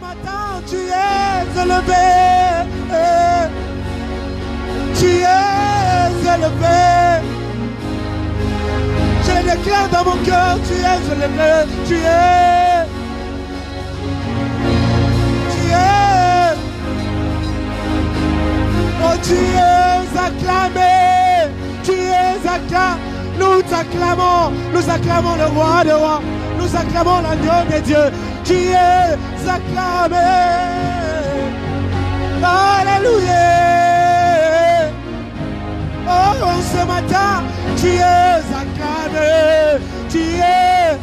matin, tu es élevé. Tu es élevé. Je le déclare dans mon cœur, tu es élevé. Tu es. Oh, tu es acclamé. Tu es acclamé. Nous acclamons le roi des rois. Nous acclamons l'agneau de Dieu. Tu es acclamé. Alléluia. Oh, ce matin, tu es acclamé. Tu es.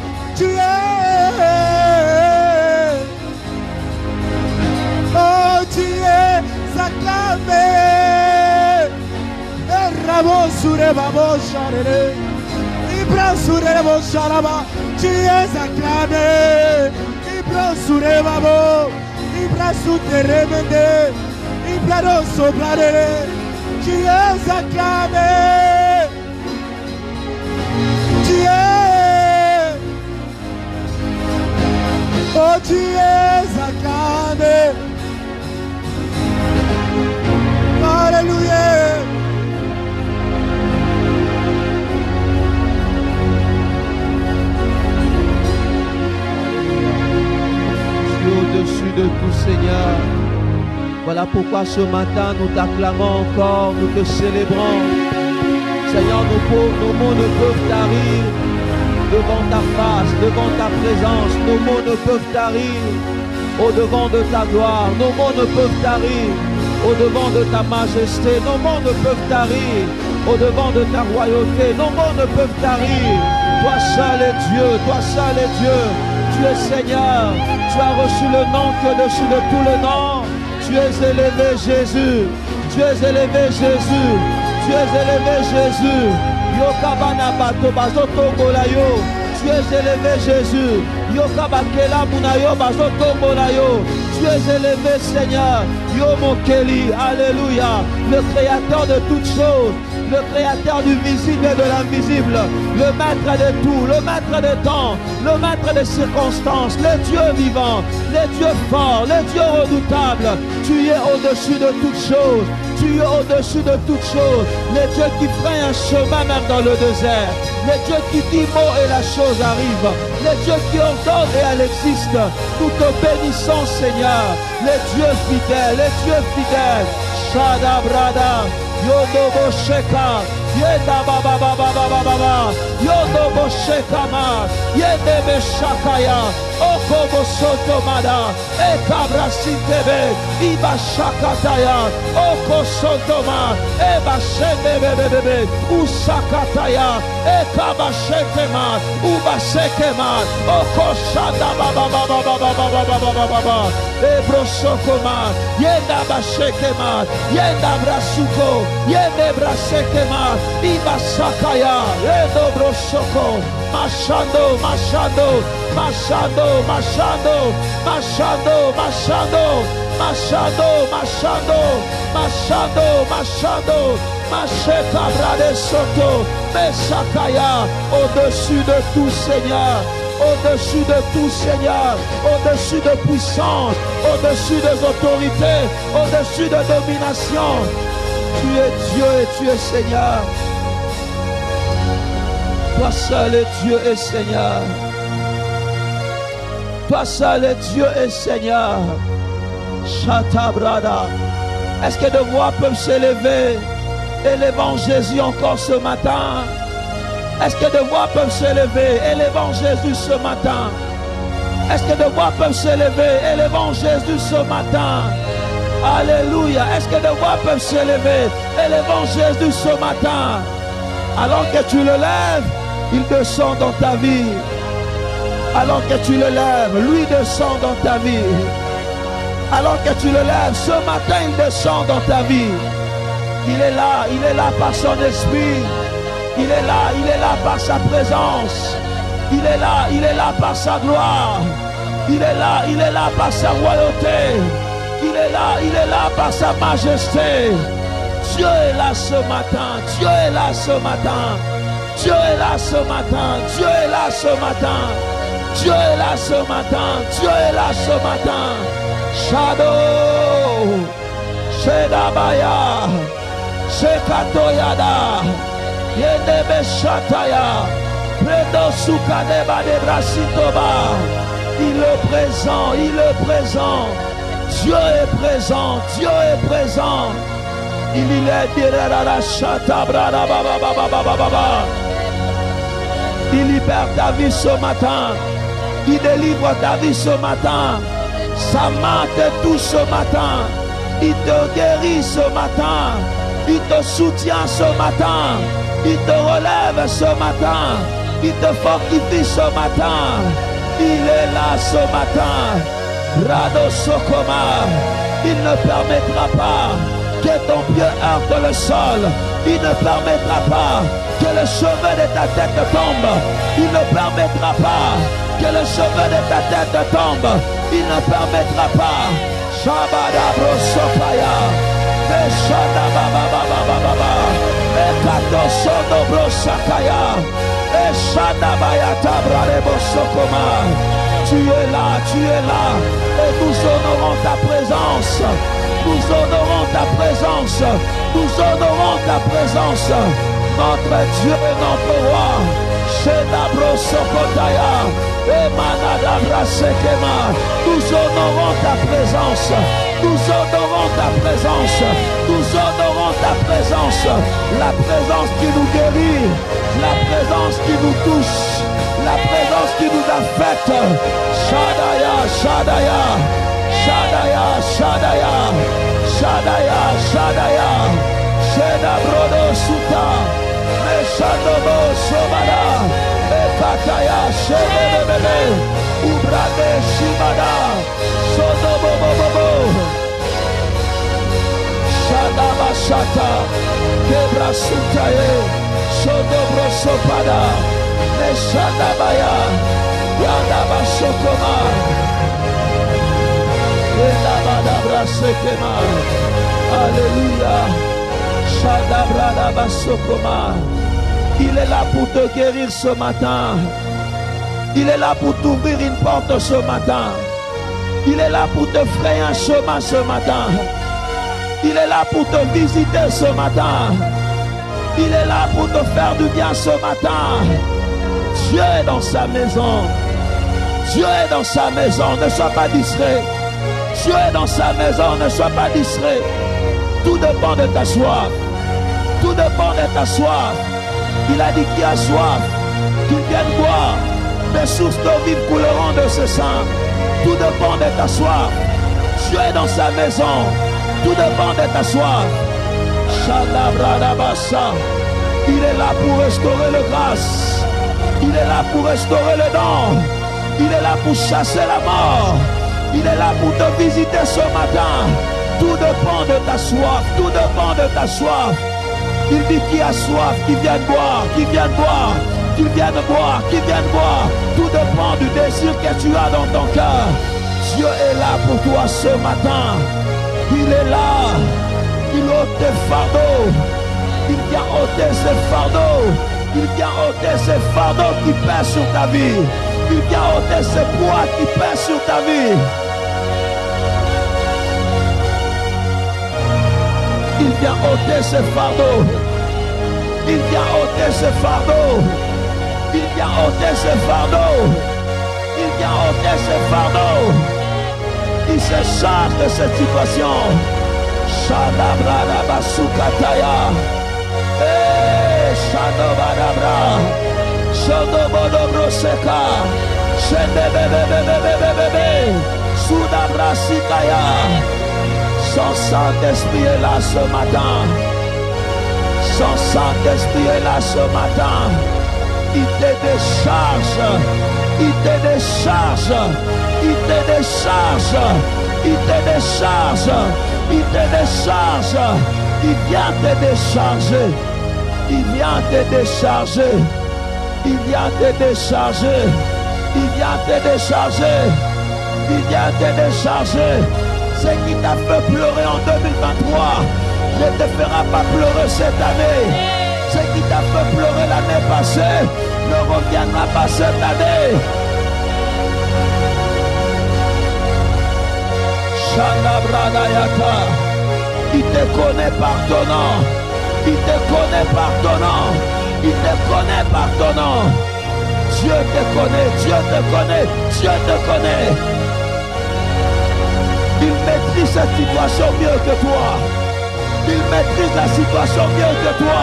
Oh, tu es acclamé. Rabo sure babo sharele. Ibra sure babo sharaba. Tu es acclamé. Ibra sure babo. Ibra sute remende. Ibra rosso bradere. Tu es acclamé. Tu es. Oh, tu es acclamé. Alléluia. Au-dessus de tout, Seigneur. Voilà pourquoi ce matin nous t'acclamons encore, nous te célébrons. Seigneur, nos mots ne peuvent tarir devant ta face, devant ta présence. Nos mots ne peuvent tarir au-devant de ta gloire. Nos mots ne peuvent tarir au-devant de ta majesté. Nos mots ne peuvent tarir au-devant de ta royauté. Nos mots ne peuvent tarir. Toi seul est Dieu, toi seul est Dieu. Tu es Seigneur, tu as reçu le nom qui est au-dessus de tout le nom. Tu es élevé Jésus, tu es élevé Jésus, tu es élevé Jésus. Yokabana bato bazoto bolayo, tu es élevé Jésus. Yokabakela munayo bazoto bolayo, tu es élevé Seigneur. Yomokeli, alléluia, le créateur de toutes choses. Le créateur du visible et de l'invisible, le maître de tout, le maître des temps, le maître des circonstances, le Dieu vivant, le Dieu fort, le Dieu redoutable. Tu es au-dessus de toutes choses, tu es au-dessus de toutes choses. Le Dieu qui fait un chemin même dans le désert, le Dieu qui dit mot et la chose arrive, le Dieu qui ordonne et elle existe. Nous te bénissons Seigneur, le Dieu fidèle, le Dieu fidèle. Shada brada. Yodo bosheka, yeda baba baba baba baba, yodo bosheka ma, yede beshakaya, oko bosoto mada, ekabra sintebe, iba shakataya, oko sotoma, eba shende bebebebe, usakataya, ekaba shekema, uba sekema, oko shada baba baba baba baba baba baba, ebro sokoma, yeda bashekema, yeda brasuko. Yende brasekema, iba sakaya, yendo brosoko, machando, machando, machando, machando, machando, machando, machando, machando, machando, machando, macheta brade soto, mesakaya, au-dessus de tout Seigneur. Au-dessus de tout Seigneur, au-dessus de puissance, au-dessus des autorités, au-dessus de domination. Tu es Dieu et tu es Seigneur. Toi seul est Dieu et Seigneur. Toi seul est Dieu et Seigneur. Shatabrada. Est-ce que des voix peuvent s'élever, élevant Jésus encore ce matin? Est-ce que des voix peuvent s'élever, élevant Jésus ce matin? Est-ce que des voix peuvent s'élever, élevant Jésus ce matin? Alléluia. Est-ce que des voix peuvent s'élever, élevant Jésus ce matin? Alors que tu le lèves, il descend dans ta vie. Alors que tu le lèves, lui descend dans ta vie. Alors que tu le lèves, ce matin, il descend dans ta vie. Il est là par son esprit. Il est là par sa présence. Il est là par sa gloire. Il est là par sa royauté. Il est là par sa majesté. Dieu est là ce matin. Dieu est là ce matin. Dieu est là ce matin. Dieu est là ce matin. Dieu est là ce matin. Dieu est là ce matin. Shadow. Shedabaya. Shekatoyada. Yendebe Shataya. Predo Sukaneba de Brasitoba. Il est présent. Il est présent. Dieu est présent. Dieu est présent. Il est derrière Shata Brada Baba Baba Baba Baba. Il libère ta vie ce matin. Il délivre ta vie ce matin. Sa main te touche ce matin. Il te guérit ce matin. Il te soutient ce matin. Il te relève ce matin. Il te fortifie ce matin. Il est là ce matin. Rado Sokoma. Il ne permettra pas que ton pied heurte le sol. Il ne permettra pas que le cheveu de ta tête tombe. Il ne permettra pas que le cheveu de ta tête tombe. Il ne permettra pas. Shabada brosopaya. Meshada baba baba baba baba. Ekato sono brosakaya. Eshada bayata brarebo sokoma. Tu es là, tu es là. Et nous honorons ta présence. Nous honorons ta présence. Nous honorons ta présence. Notre Dieu et notre roi. Shedabro Sokotaya. Emanadabra Sekema. Nous honorons ta présence. Nous honorons ta présence. Nous honorons ta présence. La présence qui nous guérit. La présence qui nous touche. La présence qui nous affecte. Shadaya, Shadaya. Shadaya, Shadaya. Shadaya, Shadaya. Shedabrodo Suta. Meshadobo Sobada. Ekataya, Shedebebe. Ubrade Shimada. Sodobobobobo. Shadaba Shata. Kebra Sutaye. Sodobro Sopada. Meshadabaya. Yadaba Shokoma. Alléluia. Il est là pour te guérir ce matin. Il est là pour t'ouvrir une porte ce matin. Il est là pour te frayer un chemin ce matin. Il est là pour te visiter ce matin. Il est là pour te faire du bien ce matin. Dieu est dans sa maison. Dieu est dans sa maison. Ne sois pas distrait. Dieu est dans sa maison, ne sois pas distrait. Tout dépend de ta soif. Tout dépend de ta soif. Il a dit qui a soif, qu'il vienne boire. Des sources d'eau vive couleront de ce sein. Tout dépend de ta soif. Dieu est dans sa maison. Tout dépend de ta soif. Shalabradabasa. Il est là pour restaurer le grâce. Il est là pour restaurer le don. Il est là pour chasser la mort. Il est là pour te visiter ce matin. Tout dépend de ta soif. Tout dépend de ta soif. Il dit qui a soif, qui vient boire, qui vient boire, qui vient boire, qui vient boire. Tout dépend du désir que tu as dans ton cœur. Dieu est là pour toi ce matin. Il est là. Il ôte tes fardeaux. Il vient ôter ses fardeaux. Il vient ôter ses fardeaux qui pèsent sur ta vie. Il vient ôter ses poids qui pèsent sur ta vie. Il vient ôter ses fardeaux. Il vient ôter ses fardeaux. Il vient ôter ses fardeaux. Il vient ôter ses fardeaux. Il se charge de cette situation. Shadabra Basukataya. Shadobadabra. Shodobodobro Seka. Shedebebebebebebebe. Sudabra Sikaya. Son Saint-Esprit est là ce matin. Son Saint-Esprit est là ce matin. Il te décharge. Il te décharge. Il te décharge. Il te décharge. Il te décharge. Il vient te décharger. Il vient te décharger. Il vient te décharger. Il vient te décharger. Il vient te décharger. Ce qui t'a fait pleurer en 2023 ne te fera pas pleurer cette année. Ce qui t'a fait pleurer l'année passée ne reviendra pas cette année. Il te connaît par ton nom. Il te connaît par ton nom. Il te connaît par ton nom. Dieu te connaît, Dieu te connaît, Dieu te connaît. Il maîtrise cette situation mieux que toi. Il maîtrise la situation mieux que toi.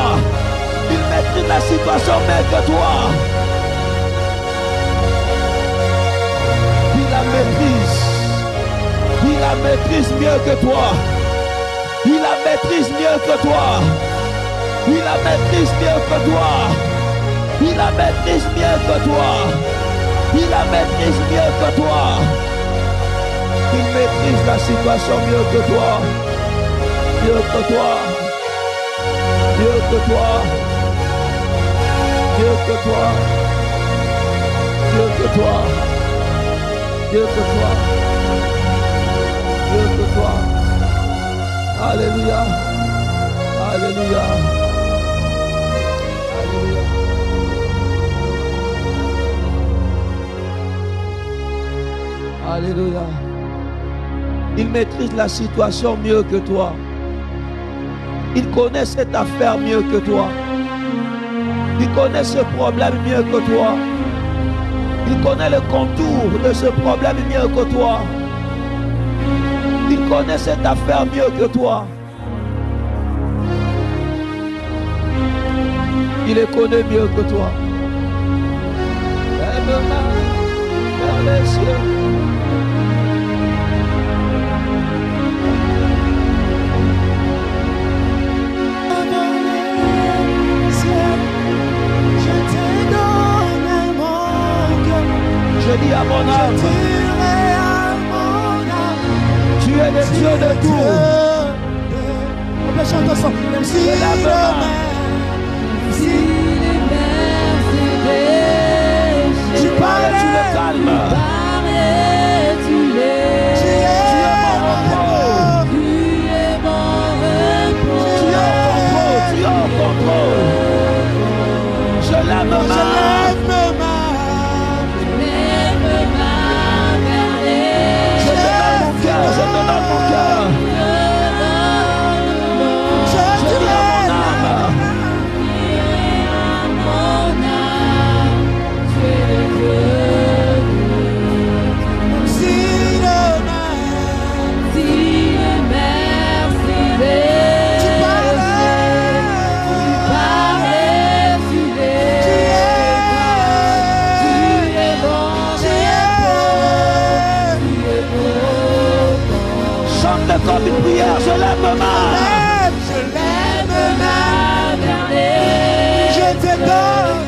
Il maîtrise la situation mieux que toi. Il la maîtrise. Il la maîtrise mieux que toi. Il la maîtrise mieux que toi. Il la maîtrise mieux que toi. Il la maîtrise mieux que toi. Il la maîtrise mieux que toi. Il maîtrise la situation mieux que toi. Mieux que toi. Mieux que toi. Mieux que toi. Mieux que toi. Mieux que toi. Mieux que toi. Alléluia. Alléluia. Alléluia. Alléluia. Il maîtrise la situation mieux que toi. Il connaît cette affaire mieux que toi. Il connaît ce problème mieux que toi. Il connaît le contour de ce problème mieux que toi. Il connaît cette affaire mieux que toi. Il le connaît mieux que toi. Lève-la vers les cieux. Je dis à mon âme, tu es le Dieu de tout. On peut chanter ensemble. Même si les mers tu parles, tu le calmes. Tu es mon repos. Tu es au contrôle. Je lève ma main. Je te donne mon cœur. Je dis à mon âme. Si le tu parlais, tu es bon. Chante comme une prière, je lève ma main. Je lève ma main. Je te donne.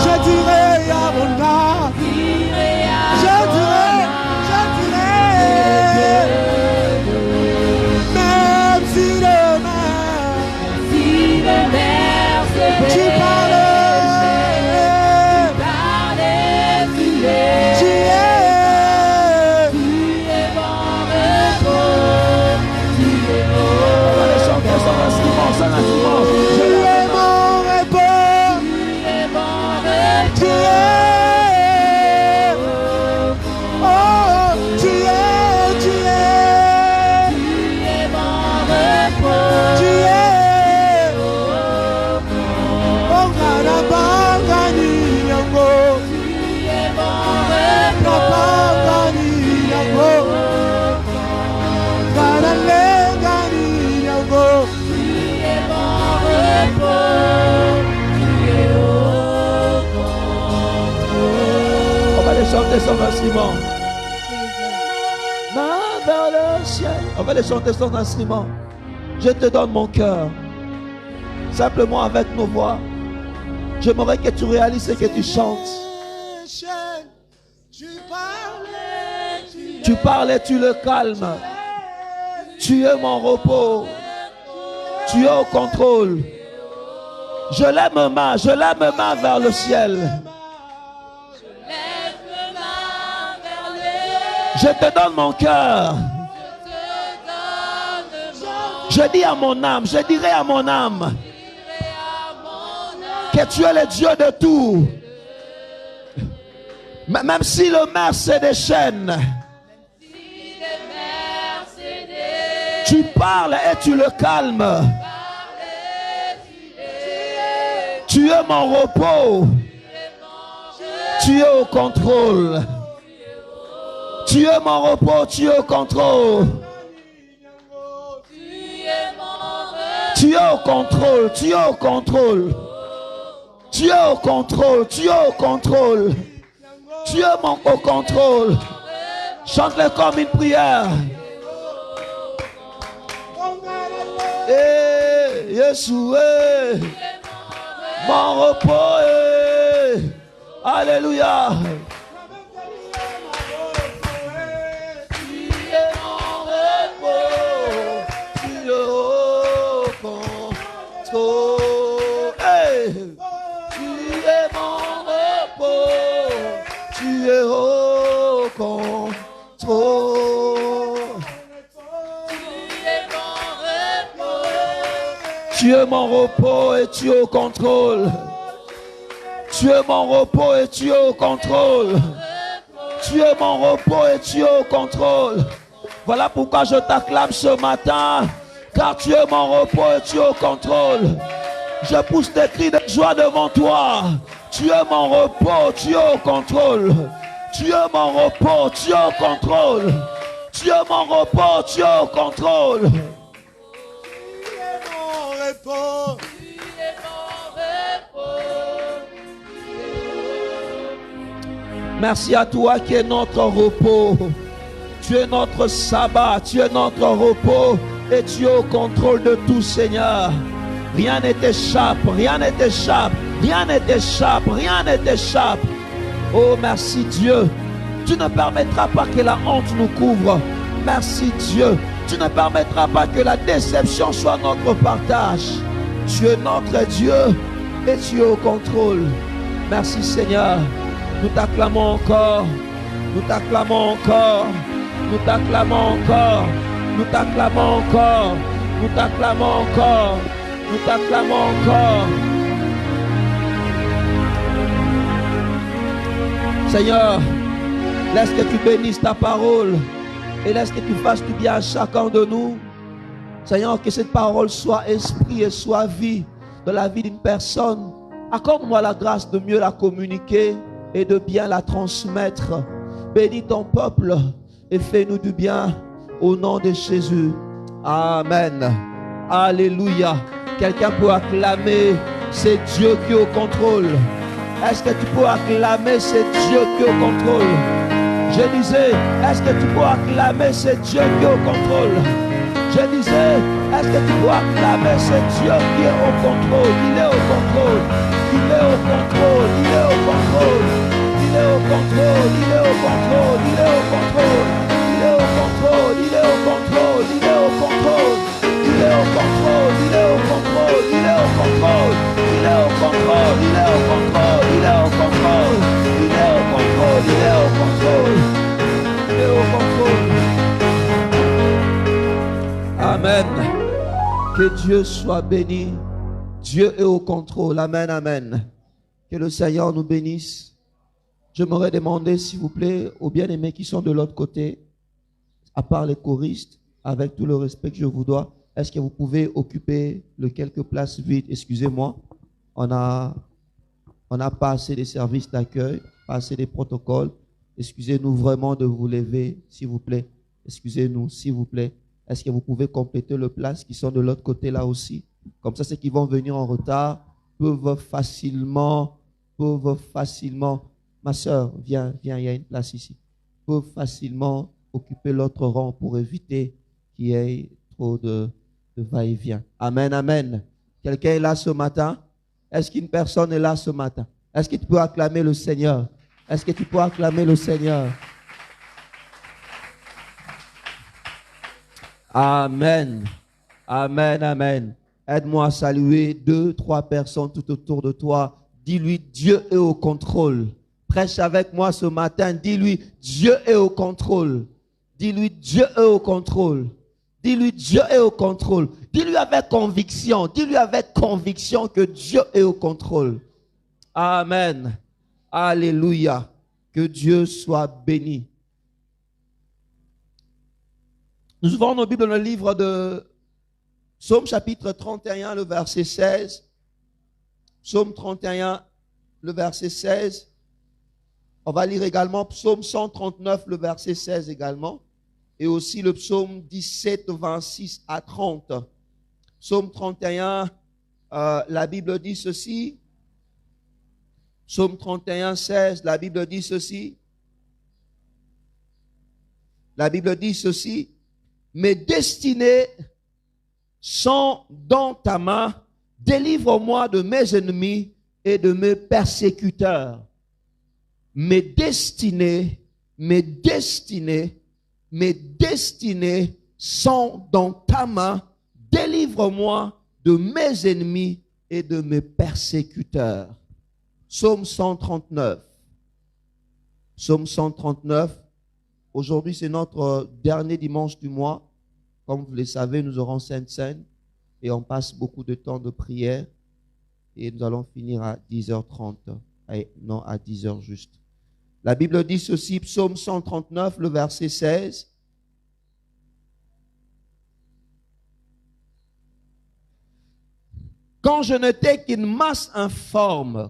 Je dirai à mon âme. Je dirai. Même si demain tu parlais, tu es. Chanter son instrument. Main vers le ciel. On va aller chanter son instrument. Je te donne mon cœur. Simplement avec nos voix. J'aimerais que tu réalises ce que tu chantes. Tu parles et tu le calmes. Tu es mon repos. Tu es au contrôle. Je lève ma main vers le ciel. Je te donne mon cœur. Je dis à mon âme, je dirai à mon âme que tu es le Dieu de tout. Même si le mer se déchaîne, Tu parles et tu le calmes. Tu es mon repos. Tu es au contrôle. Tu es mon repos, tu es au contrôle. Tu es au contrôle, tu es au contrôle. Tu es au contrôle, tu es au contrôle. Tu es mon au contrôle. Chante-le comme une prière. Eh, Yeshua, mon repos. Alléluia. Tu es mon repos et tu es au contrôle. Tu es mon repos et tu es au contrôle. Tu es mon repos et tu es au contrôle. Voilà pourquoi je t'acclame ce matin, car tu es mon repos et tu es au contrôle. Je pousse des cris de joie devant toi. Tu es mon repos, tu es au contrôle. Tu es mon repos, tu es au contrôle. Tu es mon repos, tu es au contrôle. Merci à toi qui es notre repos. Tu es notre sabbat, tu es notre repos et tu es au contrôle de tout, Seigneur. Rien ne t'échappe, rien ne t'échappe, rien ne t'échappe, rien ne t'échappe. Oh, merci Dieu. Tu ne permettras pas que la honte nous couvre. Merci Dieu. Tu ne permettras pas que la déception soit notre partage. Tu es notre Dieu et tu es au contrôle. Merci Seigneur. Nous t'acclamons encore. Nous t'acclamons encore. Nous t'acclamons encore. Nous t'acclamons encore. Nous t'acclamons encore. Nous t'acclamons encore. Seigneur, laisse que tu bénisses ta parole et laisse que tu fasses du bien à chacun de nous. Seigneur, que cette parole soit esprit et soit vie dans la vie d'une personne. Accorde-moi la grâce de mieux la communiquer et de bien la transmettre. Bénis ton peuple et fais-nous du bien au nom de Jésus. Amen. Alléluia. Quelqu'un peut acclamer, c'est Dieu qui est au contrôle. Est-ce que tu peux acclamer, c'est Dieu qui est au contrôle? Je disais, est-ce que tu peux acclamer, c'est Dieu qui est au contrôle? Je disais, est-ce que tu peux acclamer, c'est Dieu qui est au contrôle? Il est au contrôle. Il est au contrôle. Il est au contrôle. Il est au contrôle. Il est au contrôle. Il est au contrôle. Il est au contrôle. Il est au contrôle. Il est au contrôle. Il est au contrôle. Il est au contrôle. Il est au contrôle. Il est au contrôle. Il est au contrôle. Il est au contrôle. Il est au contrôle. Il est au contrôle. Il est au contrôle. Amen. Que Dieu soit béni. Dieu est au contrôle. Amen, amen. Que le Seigneur nous bénisse. Je m'aurais demandé, s'il vous plaît, aux bien-aimés qui sont de l'autre côté, à part les choristes, avec tout le respect que je vous dois, est-ce que vous pouvez occuper les quelques places vides? Excusez-moi, on n'a pas assez de services d'accueil, pas assez de protocoles. Excusez-nous vraiment de vous lever, s'il vous plaît. Excusez-nous, s'il vous plaît. Est-ce que vous pouvez compléter les places qui sont de l'autre côté là aussi? Comme ça, ceux qui vont venir en retard peuvent facilement, ma soeur, viens, il y a une place ici, peuvent facilement occuper l'autre rang pour éviter qu'il y ait trop de va-et-vient. Amen, amen. Quelqu'un est là ce matin? Est-ce qu'une personne est là ce matin? Est-ce que tu peux acclamer le Seigneur? Est-ce que tu peux acclamer le Seigneur? Amen. Amen, amen. Aide-moi à saluer 2, 3 personnes tout autour de toi. Dis-lui, Dieu est au contrôle. Prêche avec moi ce matin. Dis-lui, Dieu est au contrôle. Dis-lui, Dieu est au contrôle. Dis-lui, Dieu est au contrôle. Dis-lui avec conviction. Dis-lui avec conviction que Dieu est au contrôle. Amen. Alléluia. Que Dieu soit béni. Nous ouvrons nos Bibles dans le livre de Psaume chapitre 31, le verset 16. Psaume 31, le verset 16. On va lire également Psaume 139, le verset 16 également. Et aussi le psaume 17, 26 à 30. Psaume 31, la Bible dit ceci. Psaume 31, 16, la Bible dit ceci. La Bible dit ceci. Mes destinées sont dans ta main. Délivre-moi de mes ennemis et de mes persécuteurs. Mes destinées sont dans ta main. Délivre-moi de mes ennemis et de mes persécuteurs. Psaume 139. Psaume 139. Aujourd'hui, c'est notre dernier dimanche du mois. Comme vous le savez, nous aurons Sainte Seine et on passe beaucoup de temps de prière. Et nous allons finir à 10h30. Non, à 10h juste. La Bible dit ceci, Psaume 139, le verset 16. Quand je n'étais qu'une masse informe,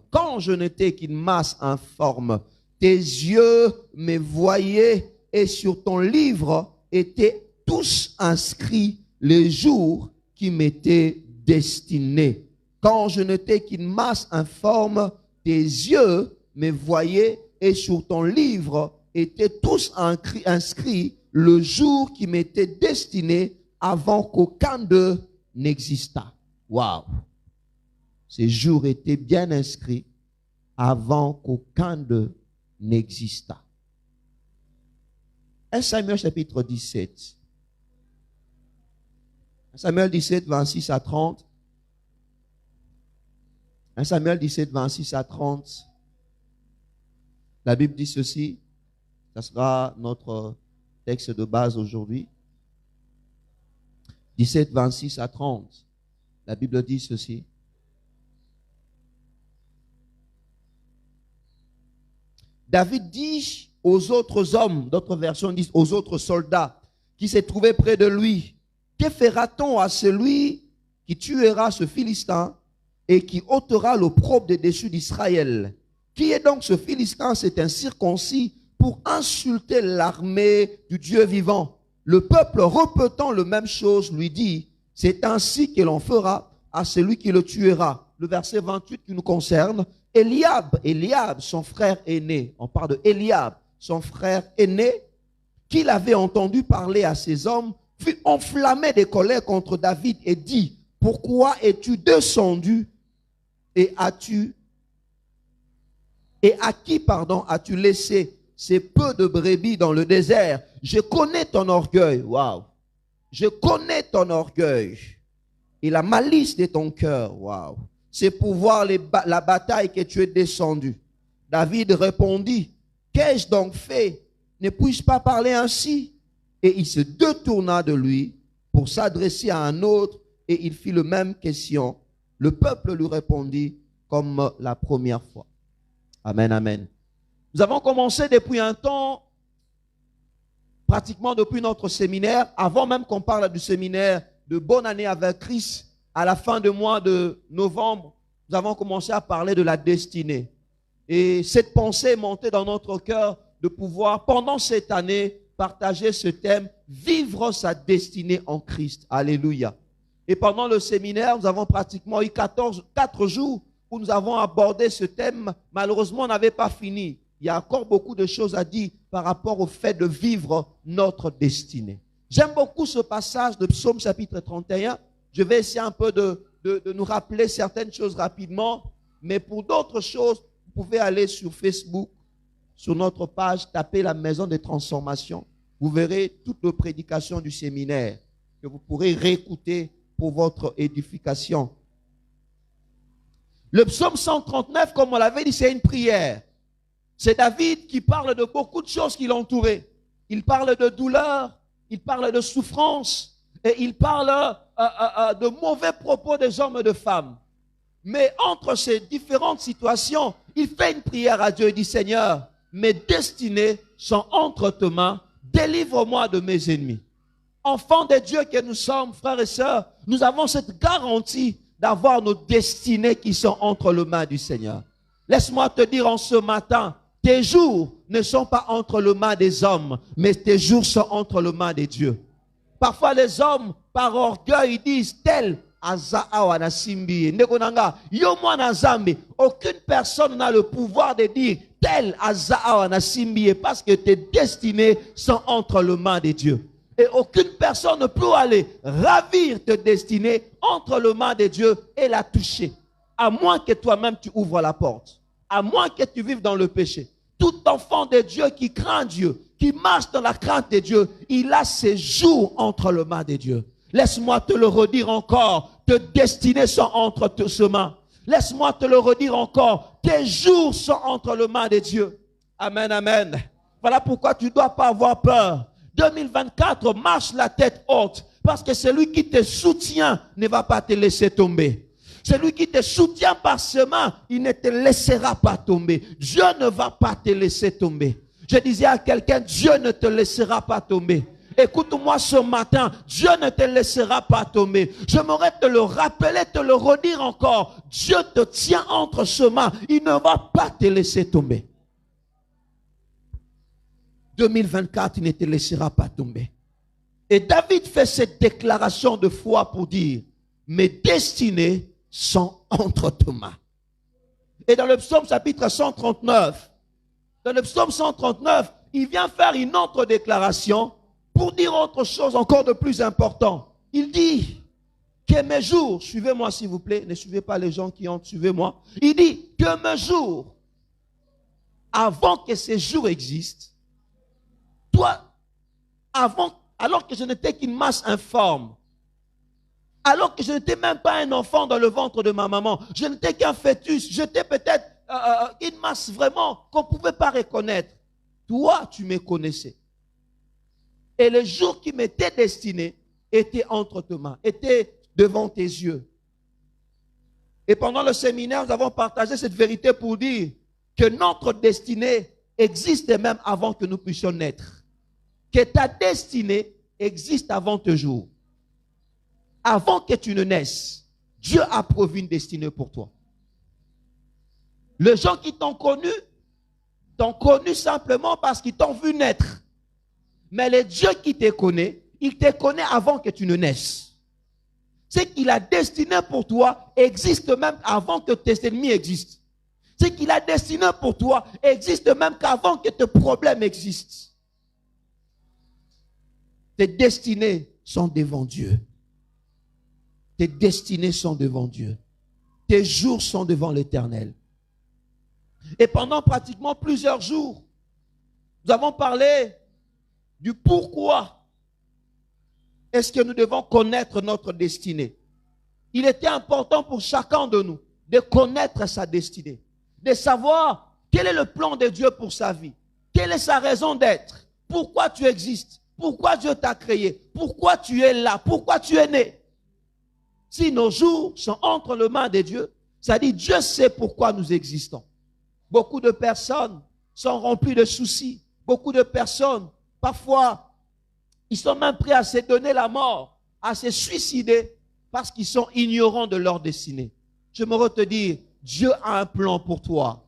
tes yeux me voyaient et sur ton livre étaient tous inscrits les jours qui m'étaient destinés. Quand je n'étais qu'une masse informe, tes yeux me voyaient et sur ton livre étaient tous inscrits le jour qui m'était destiné avant qu'aucun d'eux n'existât. Waouh! Ces jours étaient bien inscrits avant qu'aucun d'eux n'existât. 1 Samuel chapitre 17. 1 Samuel 17, 26 à 30. 1 Samuel 17, 26 à 30. La Bible dit ceci. Ça sera notre texte de base aujourd'hui. 17, 26 à 30. La Bible dit ceci. David dit aux autres hommes, d'autres versions disent aux autres soldats qui se trouvaient près de lui, que fera-t-on à celui qui tuera ce Philistin et qui ôtera l'opprobre des dessus d'Israël? Qui est donc ce Philistin? C'est un circoncis pour insulter l'armée du Dieu vivant. Le peuple, répétant la même chose, lui dit, c'est ainsi que l'on fera à celui qui le tuera. Le verset 28 qui nous concerne, Eliab, son frère aîné, on parle de Eliab, son frère aîné, qui l'avait entendu parler à ses hommes, fut enflammé de colère contre David et dit, pourquoi es-tu descendu et à qui, as-tu laissé ces peu de brebis dans le désert? Je connais ton orgueil. Waouh. Je connais ton orgueil et la malice de ton cœur. Waouh. C'est pour voir la bataille que tu es descendu. David répondit, qu'ai-je donc fait? Ne puis-je pas parler ainsi? Et il se détourna de lui pour s'adresser à un autre et il fit la même question. Le peuple lui répondit comme la première fois. Amen, amen. Nous avons commencé depuis un temps, pratiquement depuis notre séminaire, avant même qu'on parle du séminaire de Bonne année avec Christ, à la fin du mois de novembre, nous avons commencé à parler de la destinée. Et cette pensée est montée dans notre cœur de pouvoir, pendant cette année, partager ce thème, vivre sa destinée en Christ. Alléluia. Et pendant le séminaire, nous avons pratiquement eu 4 jours où nous avons abordé ce thème. Malheureusement, on n'avait pas fini. Il y a encore beaucoup de choses à dire par rapport au fait de vivre notre destinée. J'aime beaucoup ce passage de Psaume chapitre 31. Je vais essayer un peu de nous rappeler certaines choses rapidement. Mais pour d'autres choses, vous pouvez aller sur Facebook, sur notre page, taper la maison des transformations. Vous verrez toutes les prédications du séminaire que vous pourrez réécouter pour votre édification. Le psaume 139, comme on l'avait dit, c'est une prière. C'est David qui parle de beaucoup de choses qui l'entouraient. Il parle de douleur, il parle de souffrance, et il parle de mauvais propos des hommes et des femmes. Mais entre ces différentes situations, il fait une prière à Dieu et dit, Seigneur, mes destinées sont entre tes mains, délivre-moi de mes ennemis. enfants de Dieu que nous sommes, frères et sœurs, nous avons cette garantie d'avoir nos destinées qui sont entre les mains du Seigneur. Laisse-moi te dire en ce matin, tes jours ne sont pas entre les mains des hommes, mais tes jours sont entre les mains de Dieu. Parfois les hommes, par orgueil, disent tel Azawa Simbi. Aucune personne n'a le pouvoir de dire tel Azawa Simbi parce que tes destinées sont entre les mains de Dieu. Et aucune personne ne peut aller ravir tes destinées entre les mains de Dieu et la toucher. À moins que toi-même tu ouvres la porte. À moins que tu vives dans le péché. Tout enfant de Dieu qui craint Dieu, qui marche dans la crainte de Dieu, il a ses jours entre les mains de Dieu. Laisse-moi te le redire encore. Tes destinées sont entre tes mains. Laisse-moi te le redire encore. Tes jours sont entre les mains de Dieu. Amen, amen. Voilà pourquoi tu ne dois pas avoir peur. 2024, marche la tête haute. Parce que celui qui te soutient ne va pas te laisser tomber. Celui qui te soutient par ses mains, il ne te laissera pas tomber. Dieu ne va pas te laisser tomber. Je disais à quelqu'un, Dieu ne te laissera pas tomber. Écoute-moi ce matin, Dieu ne te laissera pas tomber. J'aimerais te le rappeler, te le redire encore. Dieu te tient entre ses mains. Il ne va pas te laisser tomber. 2024, il ne te laissera pas tomber. Et David fait cette déclaration de foi pour dire, mes destinées sont entre tes mains. Et dans le psaume chapitre 139, il vient faire une autre déclaration pour dire autre chose encore de plus important. Il dit que mes jours, suivez-moi s'il vous plaît, ne suivez pas les gens qui ont, suivez-moi. Il dit que mes jours, avant que ces jours existent, toi, alors que je n'étais qu'une masse informe, alors que je n'étais même pas un enfant dans le ventre de ma maman, je n'étais qu'un fœtus, j'étais peut-être une masse vraiment qu'on ne pouvait pas reconnaître. Toi, tu me connaissais. Et le jour qui m'était destiné était entre tes mains, était devant tes yeux. Et pendant le séminaire, nous avons partagé cette vérité pour dire que notre destinée existe même avant que nous puissions naître. Que ta destinée existe avant tes jours. Avant que tu ne naisses, Dieu a prévu une destinée pour toi. Les gens qui t'ont connu simplement parce qu'ils t'ont vu naître. Mais le Dieu qui te connaît, il te connaît avant que tu ne naisses. Ce qu'il a destiné pour toi existe même avant que tes ennemis existent. Ce qu'il a destiné pour toi existe même qu'avant que tes problèmes existent. Tes destinées sont devant Dieu. Tes destinées sont devant Dieu. Tes jours sont devant l'Éternel. Et pendant pratiquement plusieurs jours, nous avons parlé du pourquoi est-ce que nous devons connaître notre destinée. Il était important pour chacun de nous de connaître sa destinée, de savoir quel est le plan de Dieu pour sa vie, quelle est sa raison d'être, pourquoi tu existes, pourquoi Dieu t'a créé, pourquoi tu es là, pourquoi tu es né. Si nos jours sont entre les mains de Dieu, ça dit Dieu sait pourquoi nous existons. Beaucoup de personnes sont remplies de soucis. Beaucoup de personnes, parfois, ils sont même prêts à se donner la mort, à se suicider parce qu'ils sont ignorants de leur destinée. J'aimerais te dire, Dieu a un plan pour toi.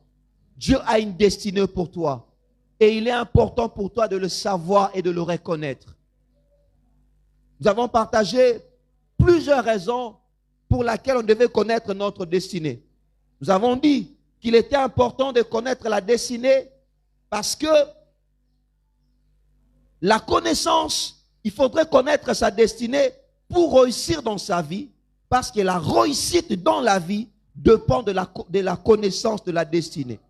Dieu a une destinée pour toi. Et il est important pour toi de le savoir et de le reconnaître. Nous avons partagé plusieurs raisons pour lesquelles on devait connaître notre destinée. Nous avons dit qu'il était important de connaître la destinée parce que la connaissance, il faudrait connaître sa destinée pour réussir dans sa vie, parce que la réussite dans la vie dépend de la connaissance de la destinée.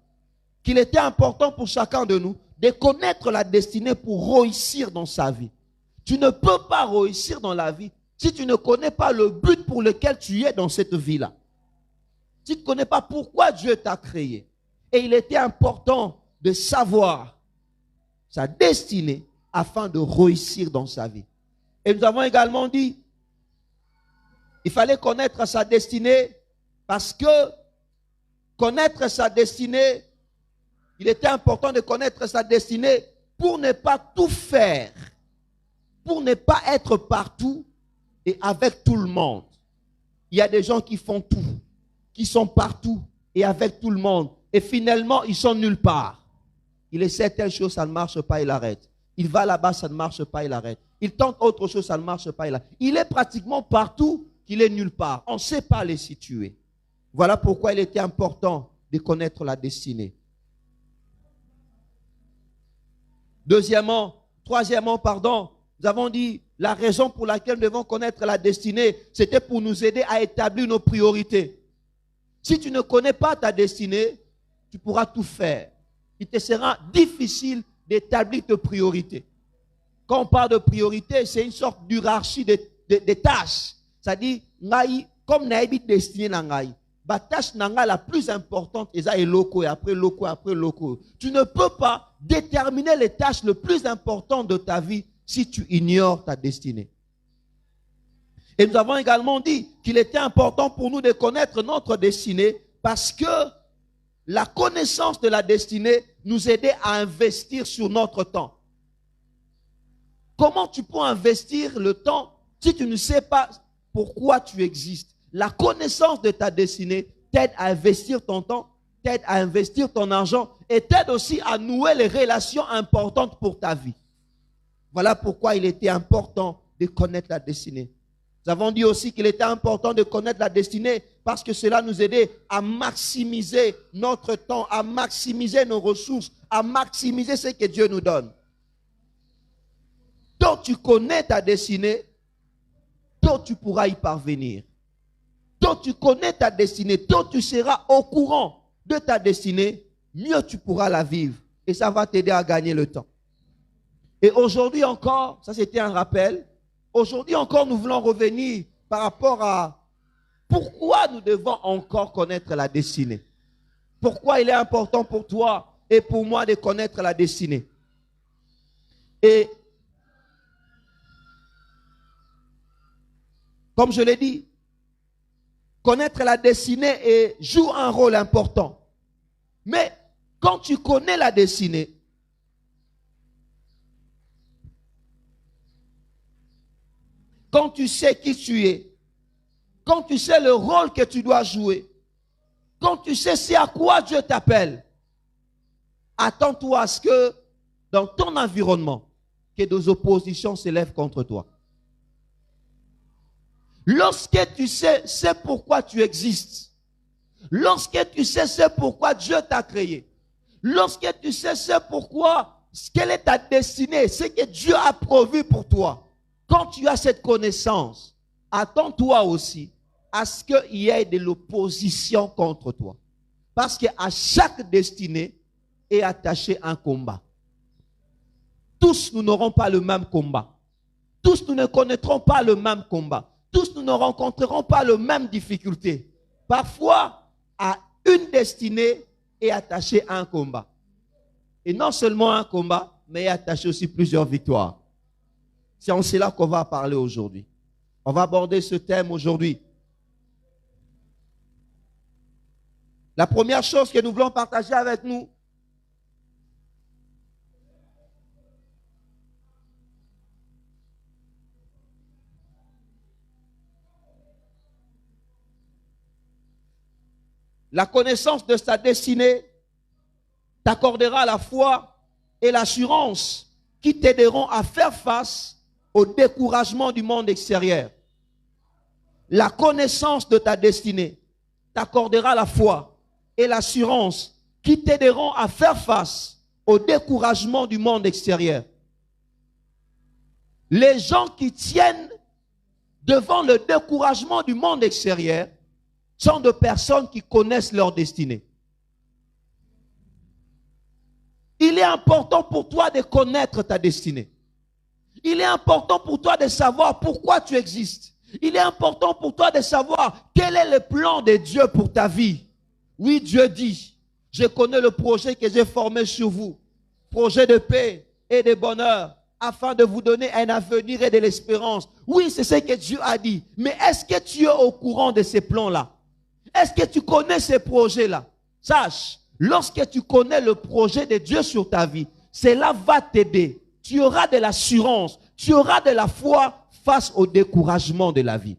Qu'il était important pour chacun de nous de connaître la destinée pour réussir dans sa vie. Tu ne peux pas réussir dans la vie si tu ne connais pas le but pour lequel tu es dans cette vie-là. Si tu ne connais pas pourquoi Dieu t'a créé. Et il était important de savoir sa destinée afin de réussir dans sa vie. Et nous avons également dit, il fallait connaître sa destinée parce que connaître sa destinée, il était important de connaître sa destinée pour ne pas tout faire pour ne pas être partout et avec tout le monde. Il y a des gens qui font tout, qui sont partout et avec tout le monde. Et finalement, ils sont nulle part. Il essaie telle chose, ça ne marche pas, il arrête. Il va là-bas, ça ne marche pas, il arrête. Il tente autre chose, ça ne marche pas, il arrête. Il est pratiquement partout qu'il est nulle part. On ne sait pas les situer. Voilà pourquoi il était important de connaître la destinée. Troisièmement, nous avons dit la raison pour laquelle nous devons connaître la destinée, c'était pour nous aider à établir nos priorités. Si tu ne connais pas ta destinée, tu pourras tout faire. Il te sera difficile d'établir tes priorités. Quand on parle de priorité, c'est une sorte d'hierarchie des tâches. C'est-à-dire, comme naïbi destiné nangai, la tâche nanga la plus importante est loko et après loko, après loko. Tu ne peux pas déterminer les tâches les plus importantes de ta vie si tu ignores ta destinée. Et nous avons également dit qu'il était important pour nous de connaître notre destinée parce que la connaissance de la destinée nous aidait à investir sur notre temps. Comment tu peux investir le temps si tu ne sais pas pourquoi tu existes? La connaissance de ta destinée t'aide à investir ton temps, t'aide à investir ton argent et t'aide aussi à nouer les relations importantes pour ta vie. Voilà pourquoi il était important de connaître la destinée. Nous avons dit aussi qu'il était important de connaître la destinée parce que cela nous aidait à maximiser notre temps, à maximiser nos ressources, à maximiser ce que Dieu nous donne. Tant tu connais ta destinée, tant tu pourras y parvenir. Tant tu connais ta destinée, tant tu seras au courant de ta destinée, mieux tu pourras la vivre. Et ça va t'aider à gagner le temps. Et aujourd'hui encore, ça c'était un rappel, aujourd'hui encore nous voulons revenir par rapport à pourquoi nous devons encore connaître la destinée. Pourquoi il est important pour toi et pour moi de connaître la destinée. Et comme je l'ai dit, connaître la destinée joue un rôle important. Mais quand tu connais la destinée, quand tu sais qui tu es, quand tu sais le rôle que tu dois jouer, quand tu sais c'est à quoi Dieu t'appelle, attends-toi à ce que dans ton environnement, que des oppositions s'élèvent contre toi. Lorsque tu sais c'est pourquoi tu existes, lorsque tu sais c'est pourquoi Dieu t'a créé, lorsque tu sais c'est pourquoi, quelle est ta destinée, ce que Dieu a prévu pour toi, quand tu as cette connaissance, attends-toi aussi à ce qu'il y ait de l'opposition contre toi. Parce qu'à chaque destinée est attaché un combat. Tous nous n'aurons pas le même combat. Tous nous ne connaîtrons pas le même combat. Tous nous ne rencontrerons pas les mêmes difficultés. Parfois, à une destinée est attaché un combat. Et non seulement un combat, mais est attaché aussi plusieurs victoires. C'est en cela qu'on va parler aujourd'hui. On va aborder ce thème aujourd'hui. La première chose que nous voulons partager avec nous, la connaissance de sa destinée t'accordera la foi et l'assurance qui t'aideront à faire face au découragement du monde extérieur. La connaissance de ta destinée t'accordera la foi et l'assurance qui t'aideront à faire face au découragement du monde extérieur. Les gens qui tiennent devant le découragement du monde extérieur sont des personnes qui connaissent leur destinée. Il est important pour toi de connaître ta destinée. Il est important pour toi de savoir pourquoi tu existes. Il est important pour toi de savoir quel est le plan de Dieu pour ta vie. Oui, Dieu dit, je connais le projet que j'ai formé sur vous. Projet de paix et de bonheur, afin de vous donner un avenir et de l'espérance. Oui, c'est ce que Dieu a dit. Mais est-ce que tu es au courant de ces plans-là? Est-ce que tu connais ces projets-là? Sache, lorsque tu connais le projet de Dieu sur ta vie, cela va t'aider. Tu auras de l'assurance tu auras de la foi face au découragement de la vie.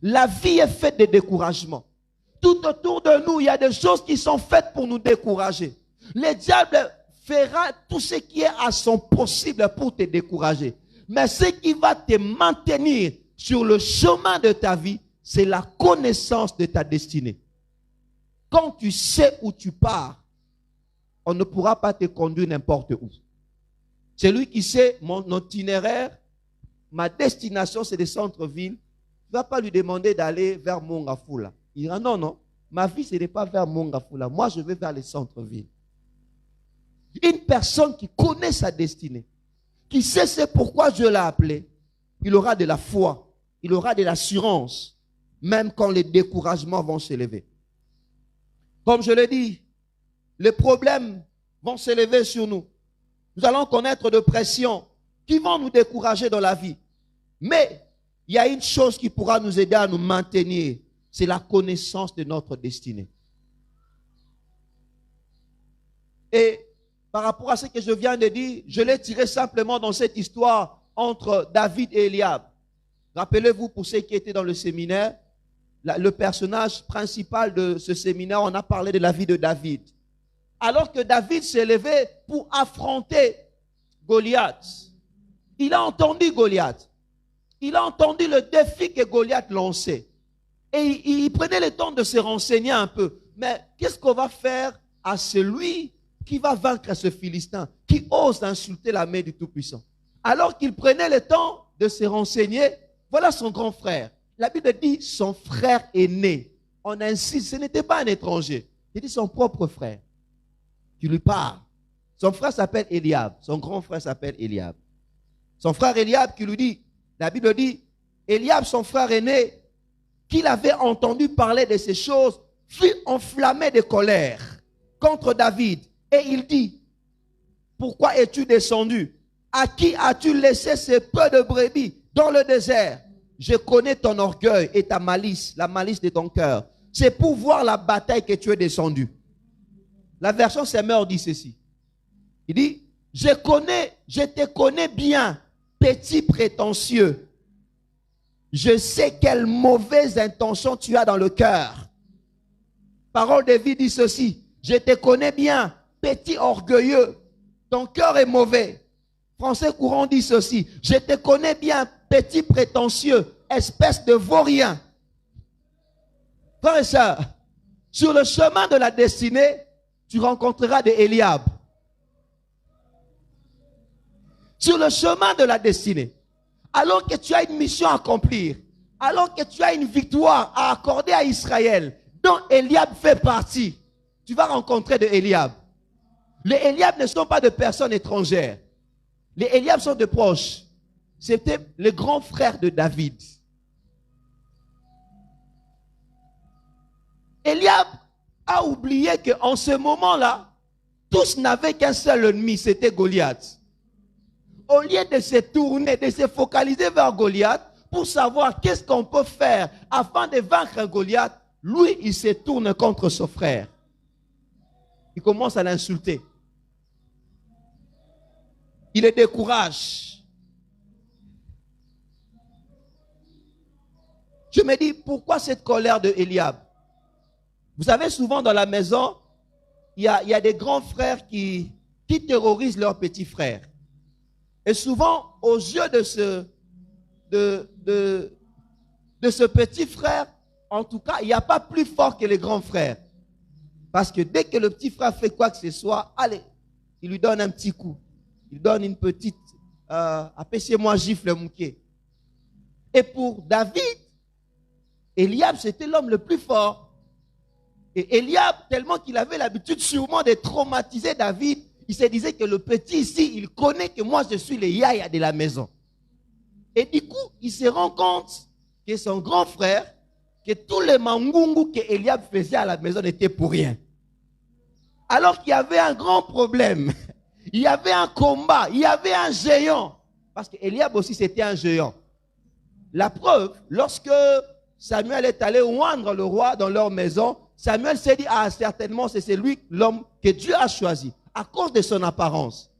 La vie est faite de découragement. Tout autour de nous, il y a des choses qui sont faites pour nous décourager. Le diable fera tout ce qui est à son possible pour te décourager. Mais ce qui va te maintenir sur le chemin de ta vie, c'est la connaissance de ta destinée. Quand tu sais où tu pars, on ne pourra pas te conduire n'importe où. Celui qui sait mon itinéraire, ma destination, c'est des centres-villes, tu ne vas pas lui demander d'aller vers Mongafula. Il dira non, ma vie, ce n'est pas vers Mongafula. Moi, je vais vers les centres-villes. Une personne qui connaît sa destinée, qui sait c'est pourquoi Dieu l'a appelé, il aura de la foi, il aura de l'assurance, même quand les découragements vont s'élever. Comme je l'ai dit, les problèmes vont s'élever sur nous. Nous allons connaître de pressions qui vont nous décourager dans la vie. Mais il y a une chose qui pourra nous aider à nous maintenir, c'est la connaissance de notre destinée. Et par rapport à ce que je viens de dire, je l'ai tiré simplement dans cette histoire entre David et Eliab. Rappelez-vous, pour ceux qui étaient dans le séminaire, le personnage principal de ce séminaire, on a parlé de la vie de David. Alors que David s'est levé pour affronter Goliath, il a entendu Goliath. Il a entendu le défi que Goliath lançait. Et il prenait le temps de se renseigner un peu. Mais qu'est-ce qu'on va faire à celui qui va vaincre ce Philistin, qui ose insulter la main du Tout-Puissant? Alors qu'il prenait le temps de se renseigner, voilà son grand frère. La Bible dit son frère aîné. On insiste, ce n'était pas un étranger. Il dit son propre frère qui lui parle. Son frère s'appelle Eliab. Son grand frère s'appelle Eliab. Son frère Eliab qui lui dit, la Bible dit, Eliab, son frère aîné, qu'il avait entendu parler de ces choses, fut enflammé de colère contre David. Et il dit, pourquoi es-tu descendu? À qui as-tu laissé ces peu de brebis dans le désert? Je connais ton orgueil et ta malice, la malice de ton cœur. C'est pour voir la bataille que tu es descendu. La version Semeur dit ceci. Il dit, je te connais bien, petit prétentieux. Je sais quelle mauvaise intention tu as dans le cœur. Parole de vie dit ceci. Je te connais bien, petit orgueilleux. Ton cœur est mauvais. Français courant dit ceci. Je te connais bien, petit prétentieux, espèce de vaurien. Frères et sœurs, sur le chemin de la destinée, tu rencontreras des Eliab. Sur le chemin de la destinée, alors que tu as une mission à accomplir, alors que tu as une victoire à accorder à Israël, dont Eliab fait partie, tu vas rencontrer des Eliab. Les Eliab ne sont pas de personnes étrangères. Les Eliab sont de proches. C'était le grand frère de David. Eliab a oublié qu'en ce moment-là, tous n'avaient qu'un seul ennemi, c'était Goliath. Au lieu de se tourner, de se focaliser vers Goliath pour savoir qu'est-ce qu'on peut faire afin de vaincre Goliath, lui, il se tourne contre son frère. Il commence à l'insulter. Il le décourage. Je me dis, pourquoi cette colère de Eliab? Vous savez, souvent dans la maison, il y a des grands frères qui terrorisent leurs petits frères. Et souvent, aux yeux de ce petit frère, en tout cas, il n'y a pas plus fort que les grands frères. Parce que dès que le petit frère fait quoi que ce soit, allez, il lui donne un petit coup. Il donne une petite, appelez-moi gifle mouquet. Et pour David, Eliab, c'était l'homme le plus fort. Et Eliab, tellement qu'il avait l'habitude sûrement de traumatiser David, il se disait que le petit ici, il connaît que moi je suis le yaya de la maison. Et du coup, il se rend compte que son grand frère, que tous les mangungu que Eliab faisait à la maison n'étaient pour rien. Alors qu'il y avait un grand problème. Il y avait un combat, il y avait un géant. Parce que Eliab aussi c'était un géant. La preuve, lorsque Samuel est allé oindre le roi dans leur maison, Samuel s'est dit, ah certainement c'est lui, l'homme que Dieu a choisi, à cause de son apparence.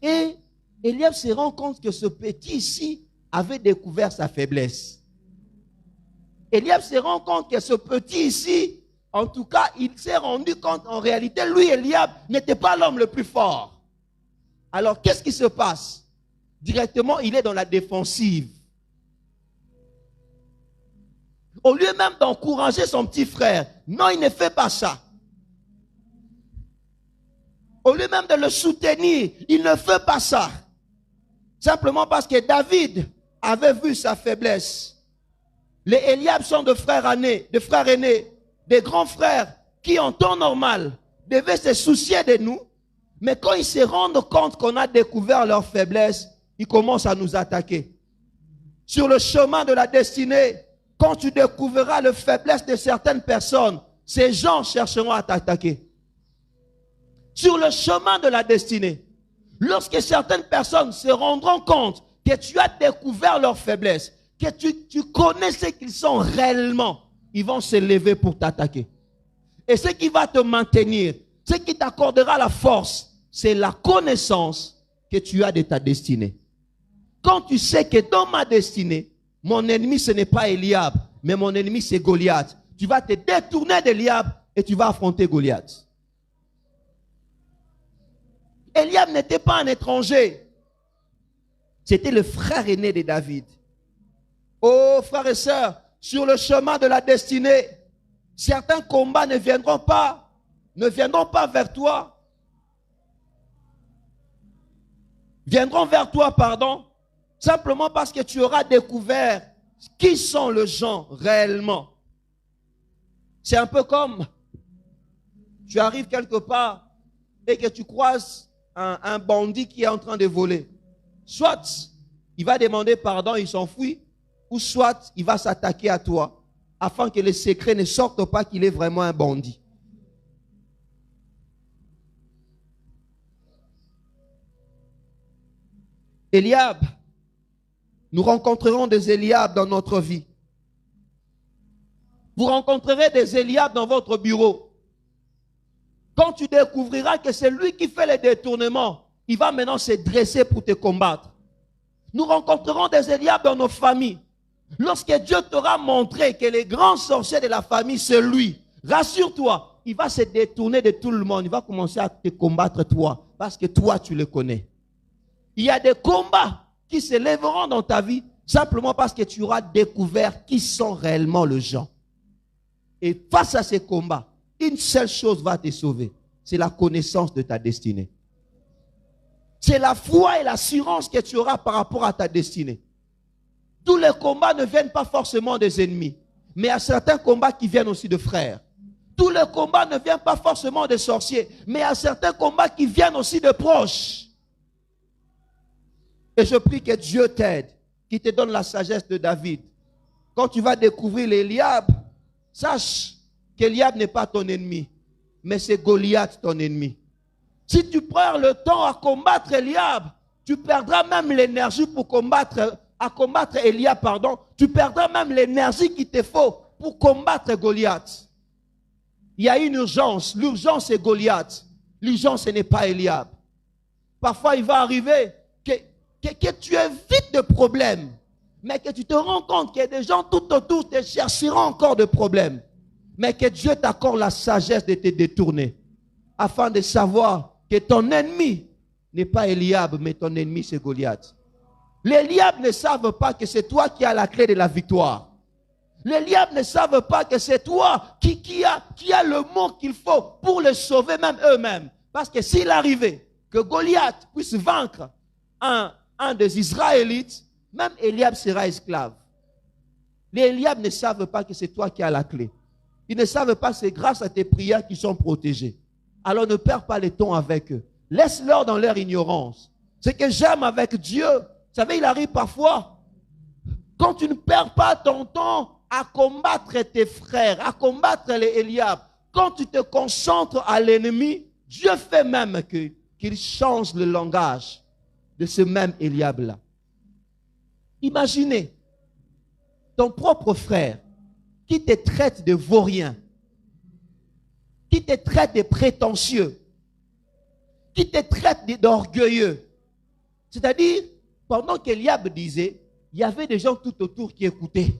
Et Eliab se rend compte que ce petit ici avait découvert sa faiblesse. Eliab se rend compte que ce petit ici, en tout cas, il s'est rendu compte en réalité, lui, Eliab, n'était pas l'homme le plus fort. Alors, qu'est-ce qui se passe? Directement, il est dans la défensive. Au lieu même d'encourager son petit frère, non, il ne fait pas ça. Au lieu même de le soutenir, il ne fait pas ça. Simplement parce que David avait vu sa faiblesse. Les Eliab sont de frères aînés, des grands frères qui en temps normal devaient se soucier de nous. Mais quand ils se rendent compte qu'on a découvert leur faiblesse, ils commencent à nous attaquer. Sur le chemin de la destinée, quand tu découvriras la faiblesse de certaines personnes, ces gens chercheront à t'attaquer. Sur le chemin de la destinée, lorsque certaines personnes se rendront compte que tu as découvert leur faiblesse, que tu connais ce qu'ils sont réellement, ils vont se lever pour t'attaquer. Et ce qui va te maintenir, ce qui t'accordera la force, c'est la connaissance que tu as de ta destinée. Quand tu sais que dans ma destinée, mon ennemi ce n'est pas Eliab, mais mon ennemi c'est Goliath, tu vas te détourner d'Eliab et tu vas affronter Goliath. Eliab n'était pas un étranger. C'était le frère aîné de David. Oh, frères et sœurs, sur le chemin de la destinée, certains combats ne viendront pas vers toi. Viendront vers toi, simplement parce que tu auras découvert qui sont les gens réellement. C'est un peu comme tu arrives quelque part et que tu croises un bandit qui est en train de voler. Soit il va demander pardon, il s'enfuit, ou soit il va s'attaquer à toi afin que les secrets ne sortent pas qu'il est vraiment un bandit. Eliab, nous rencontrerons des Eliab dans notre vie. Vous rencontrerez des Eliab dans votre bureau. Quand tu découvriras que c'est lui qui fait les détournements, il va maintenant se dresser pour te combattre. Nous rencontrerons des Eliab dans nos familles. Lorsque Dieu t'aura montré que les grands sorciers de la famille, c'est lui, rassure-toi, il va se détourner de tout le monde. Il va commencer à te combattre toi, parce que toi, tu le connais. Il y a des combats qui se lèveront dans ta vie, simplement parce que tu auras découvert qui sont réellement les gens. Et face à ces combats, une seule chose va te sauver, c'est la connaissance de ta destinée. C'est la foi et l'assurance que tu auras par rapport à ta destinée. Tous les combats ne viennent pas forcément des ennemis, mais il y a certains combats qui viennent aussi de frères. Tous les combats ne viennent pas forcément des sorciers, mais il y a certains combats qui viennent aussi de proches. Et je prie que Dieu t'aide, qu'il te donne la sagesse de David. Quand tu vas découvrir l'Eliab, sache qu'Eliab n'est pas ton ennemi, mais c'est Goliath ton ennemi. Si tu prends le temps à combattre Eliab, tu perdras même l'énergie pour combattre Eliab, tu perdras même l'énergie qu'il te faut pour combattre Goliath. Il y a une urgence, l'urgence c'est Goliath, l'urgence ce n'est pas Eliab. Parfois il va arriver que tu évites de problèmes, mais que tu te rends compte qu'il y a des gens tout autour te chercheront encore de problèmes, mais que Dieu t'accorde la sagesse de te détourner, afin de savoir que ton ennemi n'est pas Eliab, mais ton ennemi c'est Goliath. Les Eliab ne savent pas que c'est toi qui as la clé de la victoire. Les Eliab ne savent pas que c'est toi qui a le mot qu'il faut pour les sauver même eux-mêmes. Parce que s'il arrivait que Goliath puisse vaincre un des Israélites, même Eliab sera esclave. Les Eliab ne savent pas que c'est toi qui as la clé. Ils ne savent pas que c'est grâce à tes prières qu'ils sont protégés. Alors ne perds pas le temps avec eux. Laisse-leur dans leur ignorance. Ce que j'aime avec Dieu, vous savez, il arrive parfois, quand tu ne perds pas ton temps à combattre tes frères, à combattre les Eliab, quand tu te concentres à l'ennemi, Dieu fait même qu'il change le langage de ce même Eliab-là. Imaginez ton propre frère qui te traite de vaurien, qui te traite de prétentieux, qui te traite d'orgueilleux. C'est-à-dire, pendant qu'Eliab disait, il y avait des gens tout autour qui écoutaient.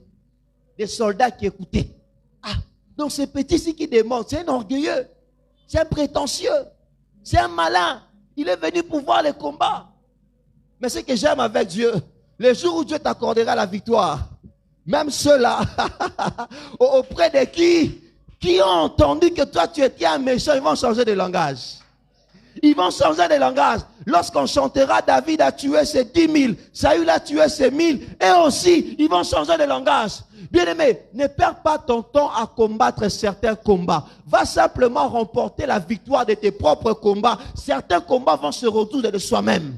Des soldats qui écoutaient. Ah, donc ce petit-ci qui demande, c'est un orgueilleux, c'est un prétentieux, c'est un malin. Il est venu pour voir les combats. Mais ce que j'aime avec Dieu, le jour où Dieu t'accordera la victoire, même ceux-là, auprès de qui ont entendu que toi tu étais un méchant, ils vont changer de langage. Ils vont changer de langage. Lorsqu'on chantera, David a tué ses 10 000, Saül a tué ses 1000, et aussi, ils vont changer de langage. Bien-aimé, ne perds pas ton temps à combattre certains combats. Va simplement remporter la victoire de tes propres combats. Certains combats vont se retourner de soi-même.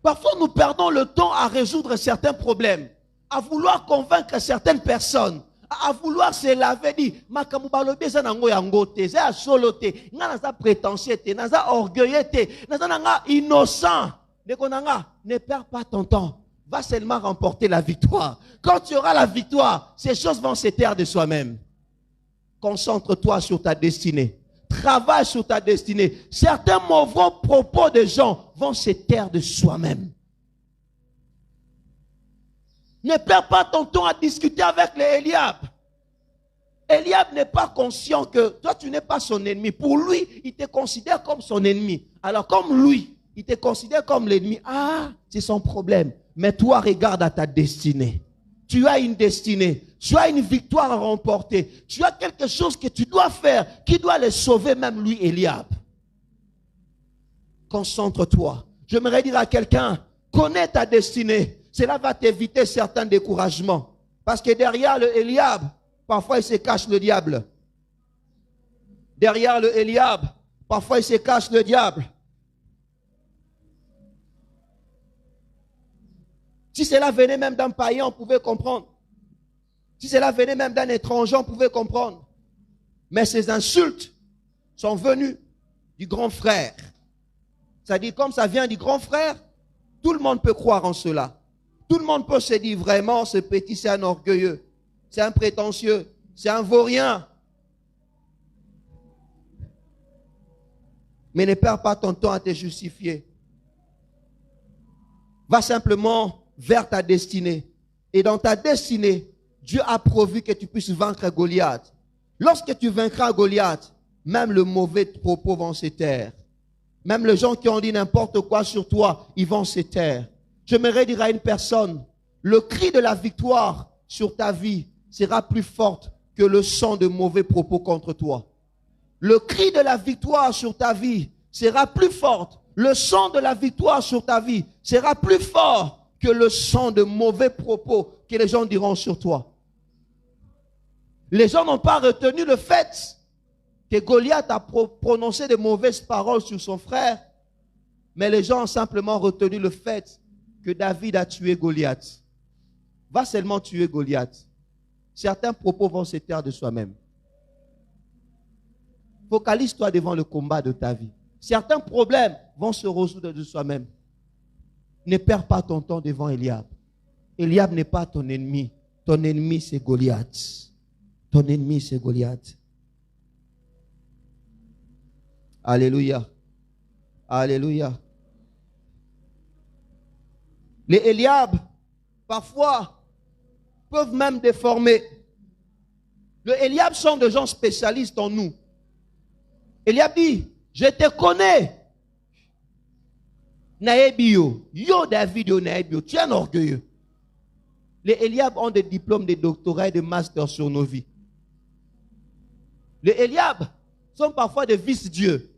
Parfois, nous perdons le temps à résoudre certains problèmes, à vouloir convaincre certaines personnes, à vouloir se laver, dire, makamubalobe za nango yango te, za solo te, nga naza prétentieux te, naza orgueilleux te, naza nanga innocent. Ne perds pas ton temps. Va seulement remporter la victoire. Quand tu auras la victoire, ces choses vont se taire de soi-même. Concentre-toi sur ta destinée. Travaille sur ta destinée. Certains mauvais propos de gens vont se taire de soi-même. Ne perds pas ton temps à discuter avec les Eliab. Eliab n'est pas conscient que toi, tu n'es pas son ennemi. Pour lui, il te considère comme son ennemi. Alors, comme lui, il te considère comme l'ennemi. Ah, c'est son problème. Mais toi, regarde à ta destinée. Tu as une destinée. Tu as une victoire à remporter. Tu as quelque chose que tu dois faire qui doit le sauver, même lui, Eliab. Concentre-toi. J'aimerais dire à quelqu'un, connais ta destinée. Cela va t'éviter certains découragements. Parce que derrière le Eliab, parfois il se cache le diable. Derrière le Eliab, parfois il se cache le diable. Si cela venait même d'un païen, on pouvait comprendre. Si cela venait même d'un étranger, on pouvait comprendre. Mais ces insultes sont venues du grand frère. C'est-à-dire, comme ça vient du grand frère, tout le monde peut croire en cela. Tout le monde peut se dire vraiment, ce petit, c'est un orgueilleux, c'est un prétentieux, c'est un vaurien. Mais ne perds pas ton temps à te justifier. Va simplement vers ta destinée. Et dans ta destinée, Dieu a pourvu que tu puisses vaincre Goliath. Lorsque tu vaincras Goliath, même le mauvais propos vont se taire. Même les gens qui ont dit n'importe quoi sur toi, ils vont se taire. J'aimerais dire à une personne, le cri de la victoire sur ta vie sera plus fort que le son de mauvais propos contre toi. Le cri de la victoire sur ta vie sera plus fort. Le son de la victoire sur ta vie sera plus fort que le son de mauvais propos que les gens diront sur toi. Les gens n'ont pas retenu le fait que Goliath a prononcé de mauvaises paroles sur son frère, mais les gens ont simplement retenu le fait que David a tué Goliath. Va seulement tuer Goliath. Certains propos vont se taire de soi-même. Focalise-toi devant le combat de ta vie. Certains problèmes vont se résoudre de soi-même. Ne perds pas ton temps devant Eliab. Eliab n'est pas ton ennemi. Ton ennemi, c'est Goliath. Ton ennemi, c'est Goliath. Alléluia. Alléluia. Les Eliab, parfois, peuvent même déformer. Les Eliab sont des gens spécialistes en nous. Eliab dit, je te connais. Naebio, yo David, yo Naebio, tu es un orgueilleux. Les Eliab ont des diplômes de doctorat et de master sur nos vies. Les Eliab sont parfois des vice-dieux.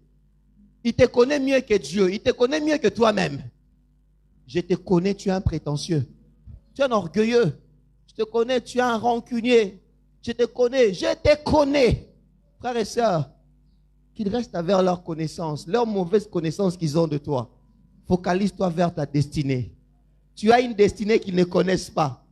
Ils te connaissent mieux que Dieu. Ils te connaissent mieux que toi-même. Je te connais, tu es un prétentieux. Tu es un orgueilleux. Je te connais, tu es un rancunier. Je te connais, je te connais. Frères et sœurs, qu'ils restent vers leur connaissance, leur mauvaise connaissance qu'ils ont de toi. Focalise-toi vers ta destinée. Tu as une destinée qu'ils ne connaissent pas.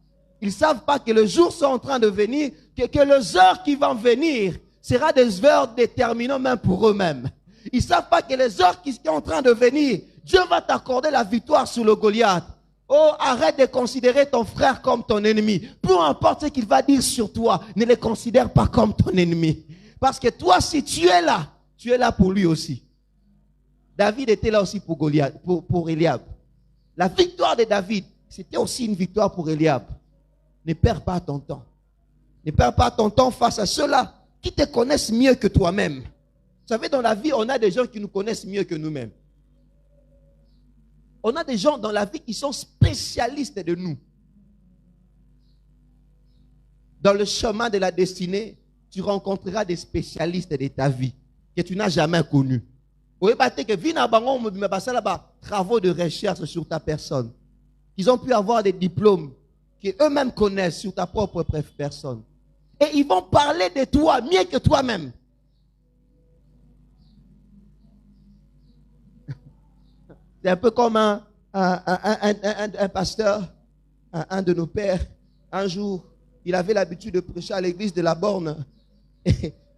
Ils ne savent pas que les jours sont en train de venir, que les heures qui vont venir seront des heures déterminantes même pour eux-mêmes. Ils ne savent pas que les heures qui sont en train de venir, Dieu va t'accorder la victoire sur le Goliath. Oh, arrête de considérer ton frère comme ton ennemi. Peu importe ce qu'il va dire sur toi, ne le considère pas comme ton ennemi. Parce que toi, si tu es là pour lui aussi. David était là aussi pour Goliath, pour Eliab. La victoire de David, c'était aussi une victoire pour Eliab. Ne perds pas ton temps. Ne perds pas ton temps face à ceux-là qui te connaissent mieux que toi-même. Vous savez, dans la vie, on a des gens qui nous connaissent mieux que nous-mêmes. On a des gens dans la vie qui sont spécialistes de nous. Dans le chemin de la destinée, tu rencontreras des spécialistes de ta vie que tu n'as jamais connus. Travaux de recherche sur ta personne. Ils ont pu avoir des diplômes qu'eux-mêmes connaissent sur ta propre personne. Et ils vont parler de toi mieux que toi-même. C'est un peu comme un pasteur, un de nos pères. Un jour, il avait l'habitude de prêcher à l'église de la Borne.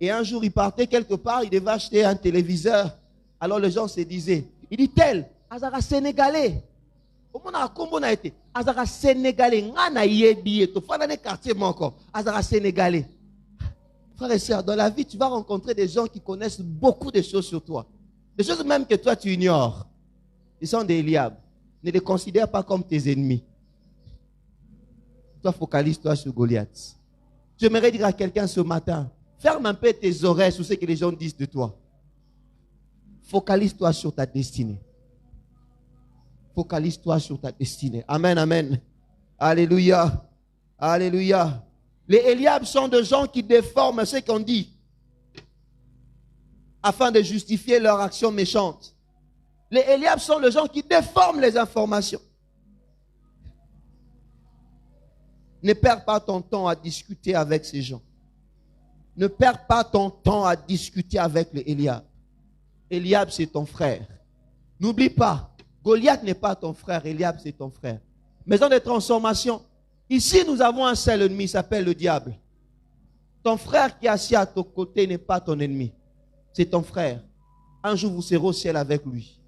Et un jour, il partait quelque part, il devait acheter un téléviseur. Alors les gens se disaient, il dit tel, Azara Sénégalais. Comment on a été? Azara Sénégalais. Ngana yebi to fana ne quartier encore. Azara Sénégalais. Frères et sœurs, dans la vie, tu vas rencontrer des gens qui connaissent beaucoup de choses sur toi. Des choses même que toi tu ignores. Ils sont des Eliab. Ne les considère pas comme tes ennemis. Toi, focalise-toi sur Goliath. J'aimerais dire à quelqu'un ce matin, ferme un peu tes oreilles sur ce que les gens disent de toi. Focalise-toi sur ta destinée. Focalise-toi sur ta destinée. Amen, amen. Alléluia. Alléluia. Les Eliab sont des gens qui déforment ce qu'on dit afin de justifier leur action méchante. Les Eliab sont les gens qui déforment les informations. Ne perds pas ton temps à discuter avec ces gens. Ne perds pas ton temps à discuter avec les Eliab. Eliab, c'est ton frère. N'oublie pas, Goliath n'est pas ton frère, Eliab, c'est ton frère. Maison de transformation. Ici, nous avons un seul ennemi, il s'appelle le diable. Ton frère qui est assis à ton côté n'est pas ton ennemi. C'est ton frère. Un jour, vous serez au ciel avec lui.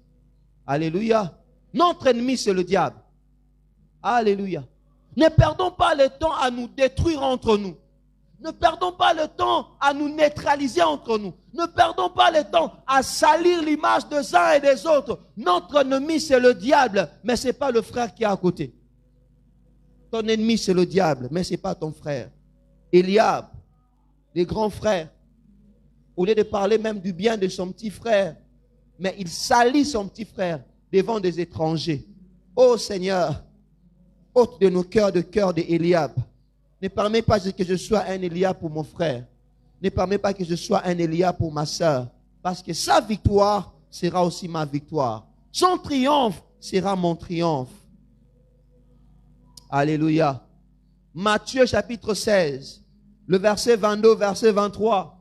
Alléluia. Notre ennemi, c'est le diable. Alléluia. Ne perdons pas le temps à nous détruire entre nous. Ne perdons pas le temps à nous neutraliser entre nous. Ne perdons pas le temps à salir l'image des uns et des autres. Notre ennemi, c'est le diable, mais ce n'est pas le frère qui est à côté. Ton ennemi, c'est le diable, mais ce n'est pas ton frère. Eliab, les grands frères, au lieu de parler même du bien de son petit frère, mais il salit son petit frère devant des étrangers. Oh Seigneur, ôte de nos cœurs de cœur d'Eliab. Ne permets pas que je sois un Eliab pour mon frère. Ne permets pas que je sois un Eliab pour ma soeur. Parce que sa victoire sera aussi ma victoire. Son triomphe sera mon triomphe. Alléluia. Matthieu chapitre 16, le verset 22, verset 23.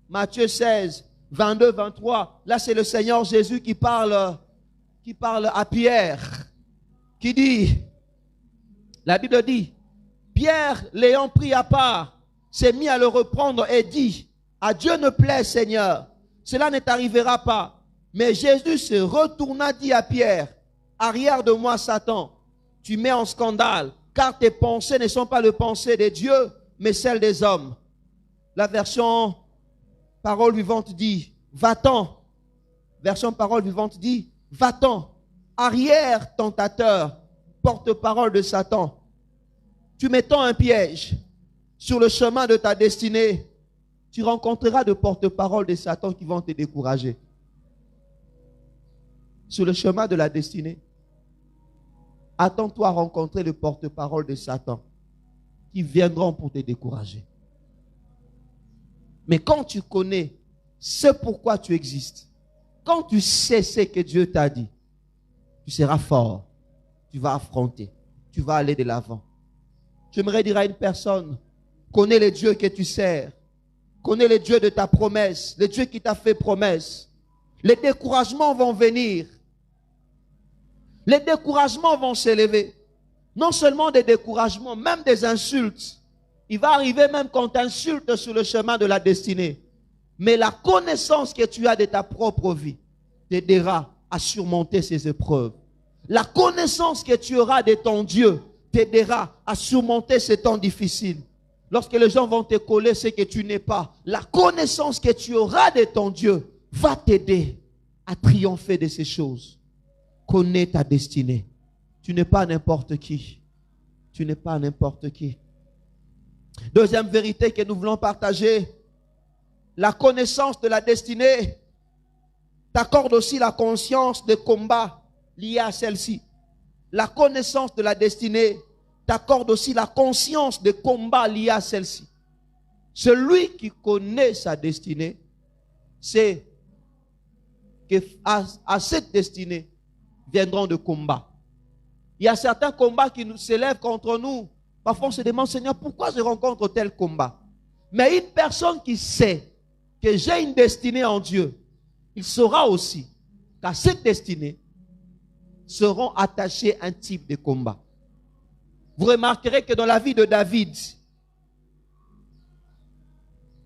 Matthieu 16, 22, 23. Là, c'est le Seigneur Jésus qui parle à Pierre. Qui dit, la Bible dit, Pierre, l'ayant pris à part, s'est mis à le reprendre et dit, à Dieu ne plaît, Seigneur, cela ne t'arrivera pas. Mais Jésus se retourna, dit à Pierre, arrière de moi, Satan, tu mets en scandale, car tes pensées ne sont pas les pensées de Dieu, mais celles des hommes. La version parole vivante dit, va-t'en. Version parole vivante dit, va-t'en. Arrière, tentateur, porte-parole de Satan. Tu mettons un piège sur le chemin de ta destinée. Tu rencontreras de porte-parole de Satan qui vont te décourager. Sur le chemin de la destinée, attends-toi à rencontrer le porte-parole de Satan qui viendront pour te décourager. Mais quand tu connais ce pourquoi tu existes, quand tu sais ce que Dieu t'a dit, tu seras fort, tu vas affronter, tu vas aller de l'avant. J'aimerais dire à une personne, connais le Dieu que tu sers, connais le Dieu de ta promesse, le Dieu qui t'a fait promesse. Les découragements vont venir. Les découragements vont s'élever. Non seulement des découragements, même des insultes. Il va arriver même qu'on t'insulte sur le chemin de la destinée. Mais la connaissance que tu as de ta propre vie t'aidera à surmonter ces épreuves. La connaissance que tu auras de ton Dieu t'aidera à surmonter ces temps difficiles. Lorsque les gens vont te coller ce que tu n'es pas, la connaissance que tu auras de ton Dieu va t'aider à triompher de ces choses. Connais ta destinée. Tu n'es pas n'importe qui. Tu n'es pas n'importe qui. Deuxième vérité que nous voulons partager, la connaissance de la destinée t'accorde aussi la conscience des combats liés à celle-ci. La connaissance de la destinée t'accorde aussi la conscience des combats liés à celle-ci. Celui qui connaît sa destinée, c'est qu'à cette destinée viendront de combats. Il y a certains combats qui nous s'élèvent contre nous. Parfois on se demande, Seigneur, pourquoi je rencontre tel combat? Mais une personne qui sait que j'ai une destinée en Dieu, il saura aussi qu'à cette destinée seront attachés un type de combat. Vous remarquerez que dans la vie de David,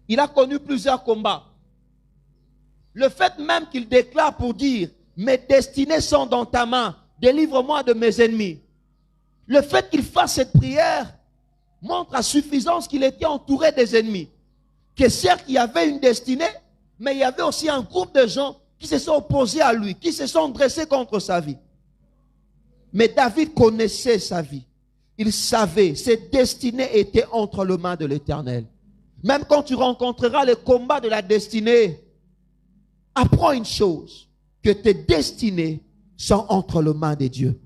il a connu plusieurs combats. Le fait même qu'il déclare pour dire, mes destinées sont dans ta main, délivre-moi de mes ennemis. Le fait qu'il fasse cette prière montre à suffisance qu'il était entouré des ennemis. Que certes, il y avait une destinée, mais il y avait aussi un groupe de gens qui se sont opposés à lui, qui se sont dressés contre sa vie. Mais David connaissait sa vie. Il savait, ses destinées étaient entre les mains de l'Éternel. Même quand tu rencontreras le combat de la destinée, apprends une chose, que tes destinées sont entre les mains de Dieu.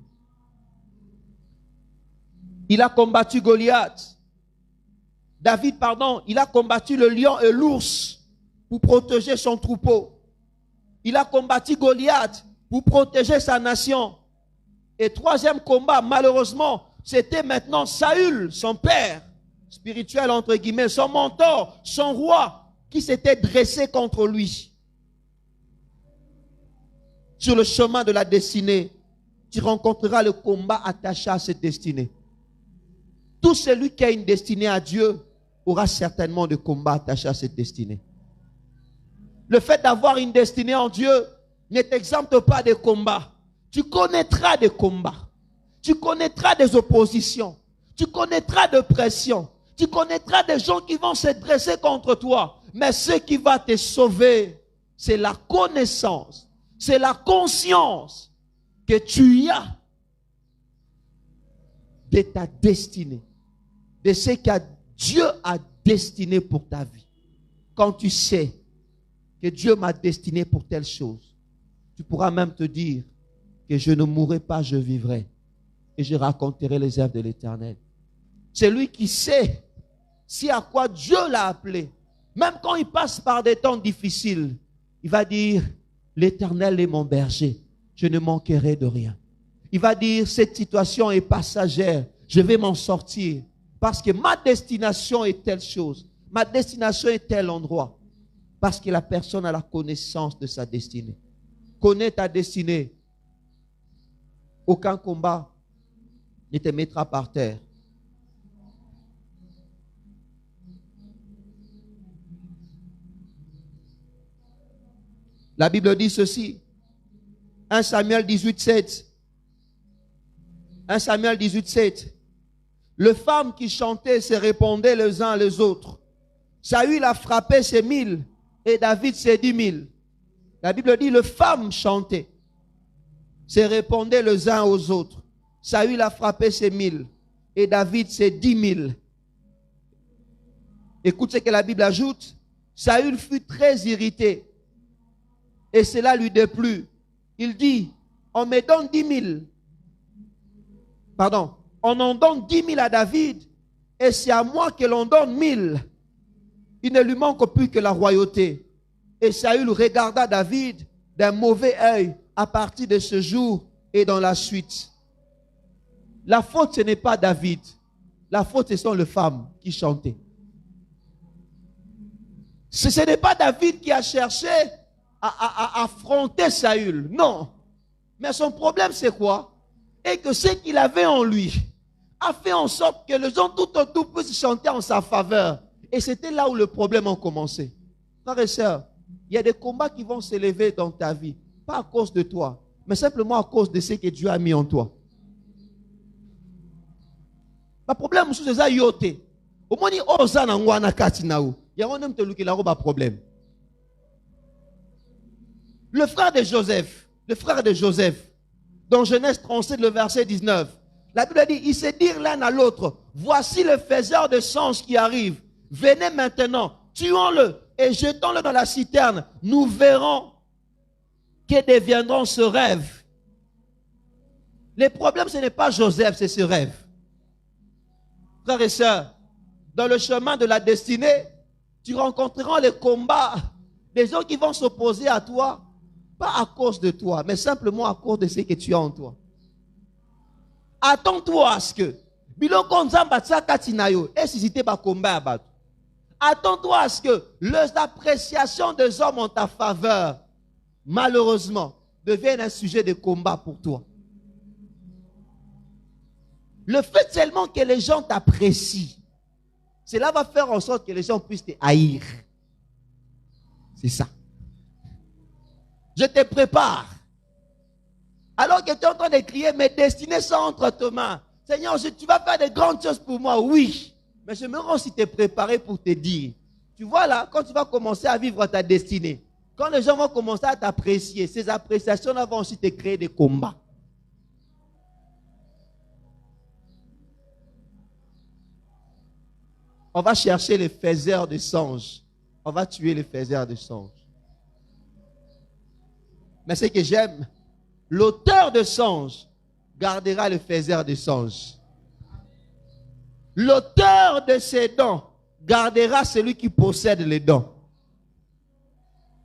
Il a combattu Goliath. Il a combattu le lion et l'ours pour protéger son troupeau. Il a combattu Goliath pour protéger sa nation. Et troisième combat, malheureusement, c'était maintenant Saül, son père spirituel entre guillemets, son mentor, son roi, qui s'était dressé contre lui. Sur le chemin de la destinée, tu rencontreras le combat attaché à cette destinée. Tout celui qui a une destinée à Dieu aura certainement de combats attachés à cette destinée. Le fait d'avoir une destinée en Dieu ne t'exempte pas des combats. Tu connaîtras des combats. Tu connaîtras des oppositions. Tu connaîtras des pressions. Tu connaîtras des gens qui vont se dresser contre toi. Mais ce qui va te sauver, c'est la connaissance, c'est la conscience que tu as de ta destinée, de ce que Dieu a destiné pour ta vie. Quand tu sais que Dieu m'a destiné pour telle chose, tu pourras même te dire que je ne mourrai pas, je vivrai et je raconterai les œuvres de l'Éternel. C'est lui qui sait si à quoi Dieu l'a appelé. Même quand il passe par des temps difficiles, il va dire, l'Éternel est mon berger, je ne manquerai de rien. Il va dire, cette situation est passagère, je vais m'en sortir. Parce que ma destination est telle chose, ma destination est tel endroit. Parce que la personne a la connaissance de sa destinée. Connais ta destinée. Aucun combat ne te mettra par terre. La Bible dit ceci. 1 Samuel 18:7. 1 Samuel 18:7. Les femmes qui chantaient se répondaient les uns les autres. Saül a frappé ses 1000 et David ses 10 000. La Bible dit les femmes chantaient, se répondaient les uns aux autres. Saül a frappé ses 1000 et David ses 10 000. Écoute ce que la Bible ajoute. Saül fut très irrité et cela lui déplut. Il dit, on me donne 10 000. Pardon. On en donne 10 000 à David et c'est à moi que l'on donne 1000. Il ne lui manque plus que la royauté. Et Saül regarda David d'un mauvais œil à partir de ce jour et dans la suite. La faute, ce n'est pas David. La faute, ce sont les femmes qui chantaient. Ce n'est pas David qui a cherché à affronter Saül. Non. Mais son problème, c'est quoi? Et que ce qu'il avait en lui a fait en sorte que les gens tout autour puissent chanter en sa faveur. Et c'était là où le problème a commencé. Frères et sœurs, il y a des combats qui vont s'élever dans ta vie. Pas à cause de toi, mais simplement à cause de ce que Dieu a mis en toi. Le problème, c'est que ça yote. Au moins, il y a un problème. Le frère de Joseph, dans Genèse 37, le verset 19, la Bible dit, ils se dirent l'un à l'autre, voici le faiseur de songes qui arrive. Venez maintenant, tuons-le et jetons-le dans la citerne. Nous verrons que deviendront ce rêve. Le problème, ce n'est pas Joseph, c'est ce rêve. Frères et sœurs, dans le chemin de la destinée, tu rencontreras les combats des gens qui vont s'opposer à toi, pas à cause de toi, mais simplement à cause de ce que tu as en toi. Attends-toi à ce que attends-toi à ce que les appréciations des hommes en ta faveur, malheureusement, deviennent un sujet de combat pour toi. Le fait seulement que les gens t'apprécient, cela va faire en sorte que les gens puissent te haïr. C'est ça. Je te prépare. Alors que tu es en train de crier, mes destinées sont entre tes mains. Seigneur, tu vas faire de grandes choses pour moi, oui. Mais je me rends si tu es préparé pour te dire. Tu vois là, quand tu vas commencer à vivre ta destinée, quand les gens vont commencer à t'apprécier, ces appréciations-là vont aussi te créer des combats. On va chercher les faiseurs de songes. On va tuer les faiseurs de songes. Mais ce que j'aime, l'auteur de songes gardera le faiseur de songes. L'auteur de ces dons gardera celui qui possède les dons.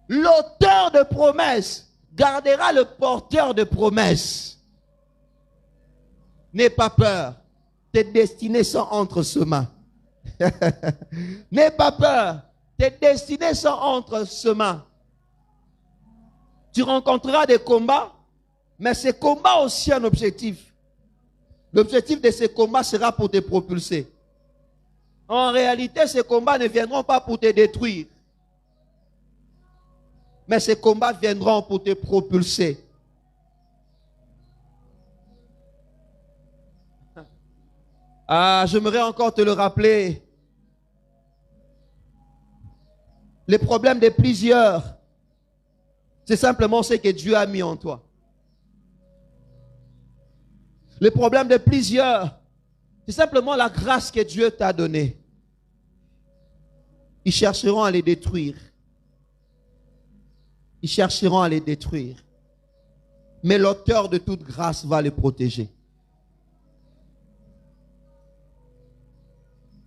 L'auteur de promesses gardera le porteur de promesses. N'aie pas peur. Tes destinées sont entre ses mains. N'aie pas peur. Tes destinées sont entre ses mains. Tu rencontreras des combats, mais ces combats ont aussi un objectif. L'objectif de ces combats sera pour te propulser. En réalité, ces combats ne viendront pas pour te détruire. Mais ces combats viendront pour te propulser. J'aimerais encore te le rappeler. Le problème de plusieurs, c'est simplement ce que Dieu a mis en toi. Le problème de plusieurs, c'est simplement la grâce que Dieu t'a donnée. Ils chercheront à les détruire. Ils chercheront à les détruire. Mais l'auteur de toute grâce va les protéger.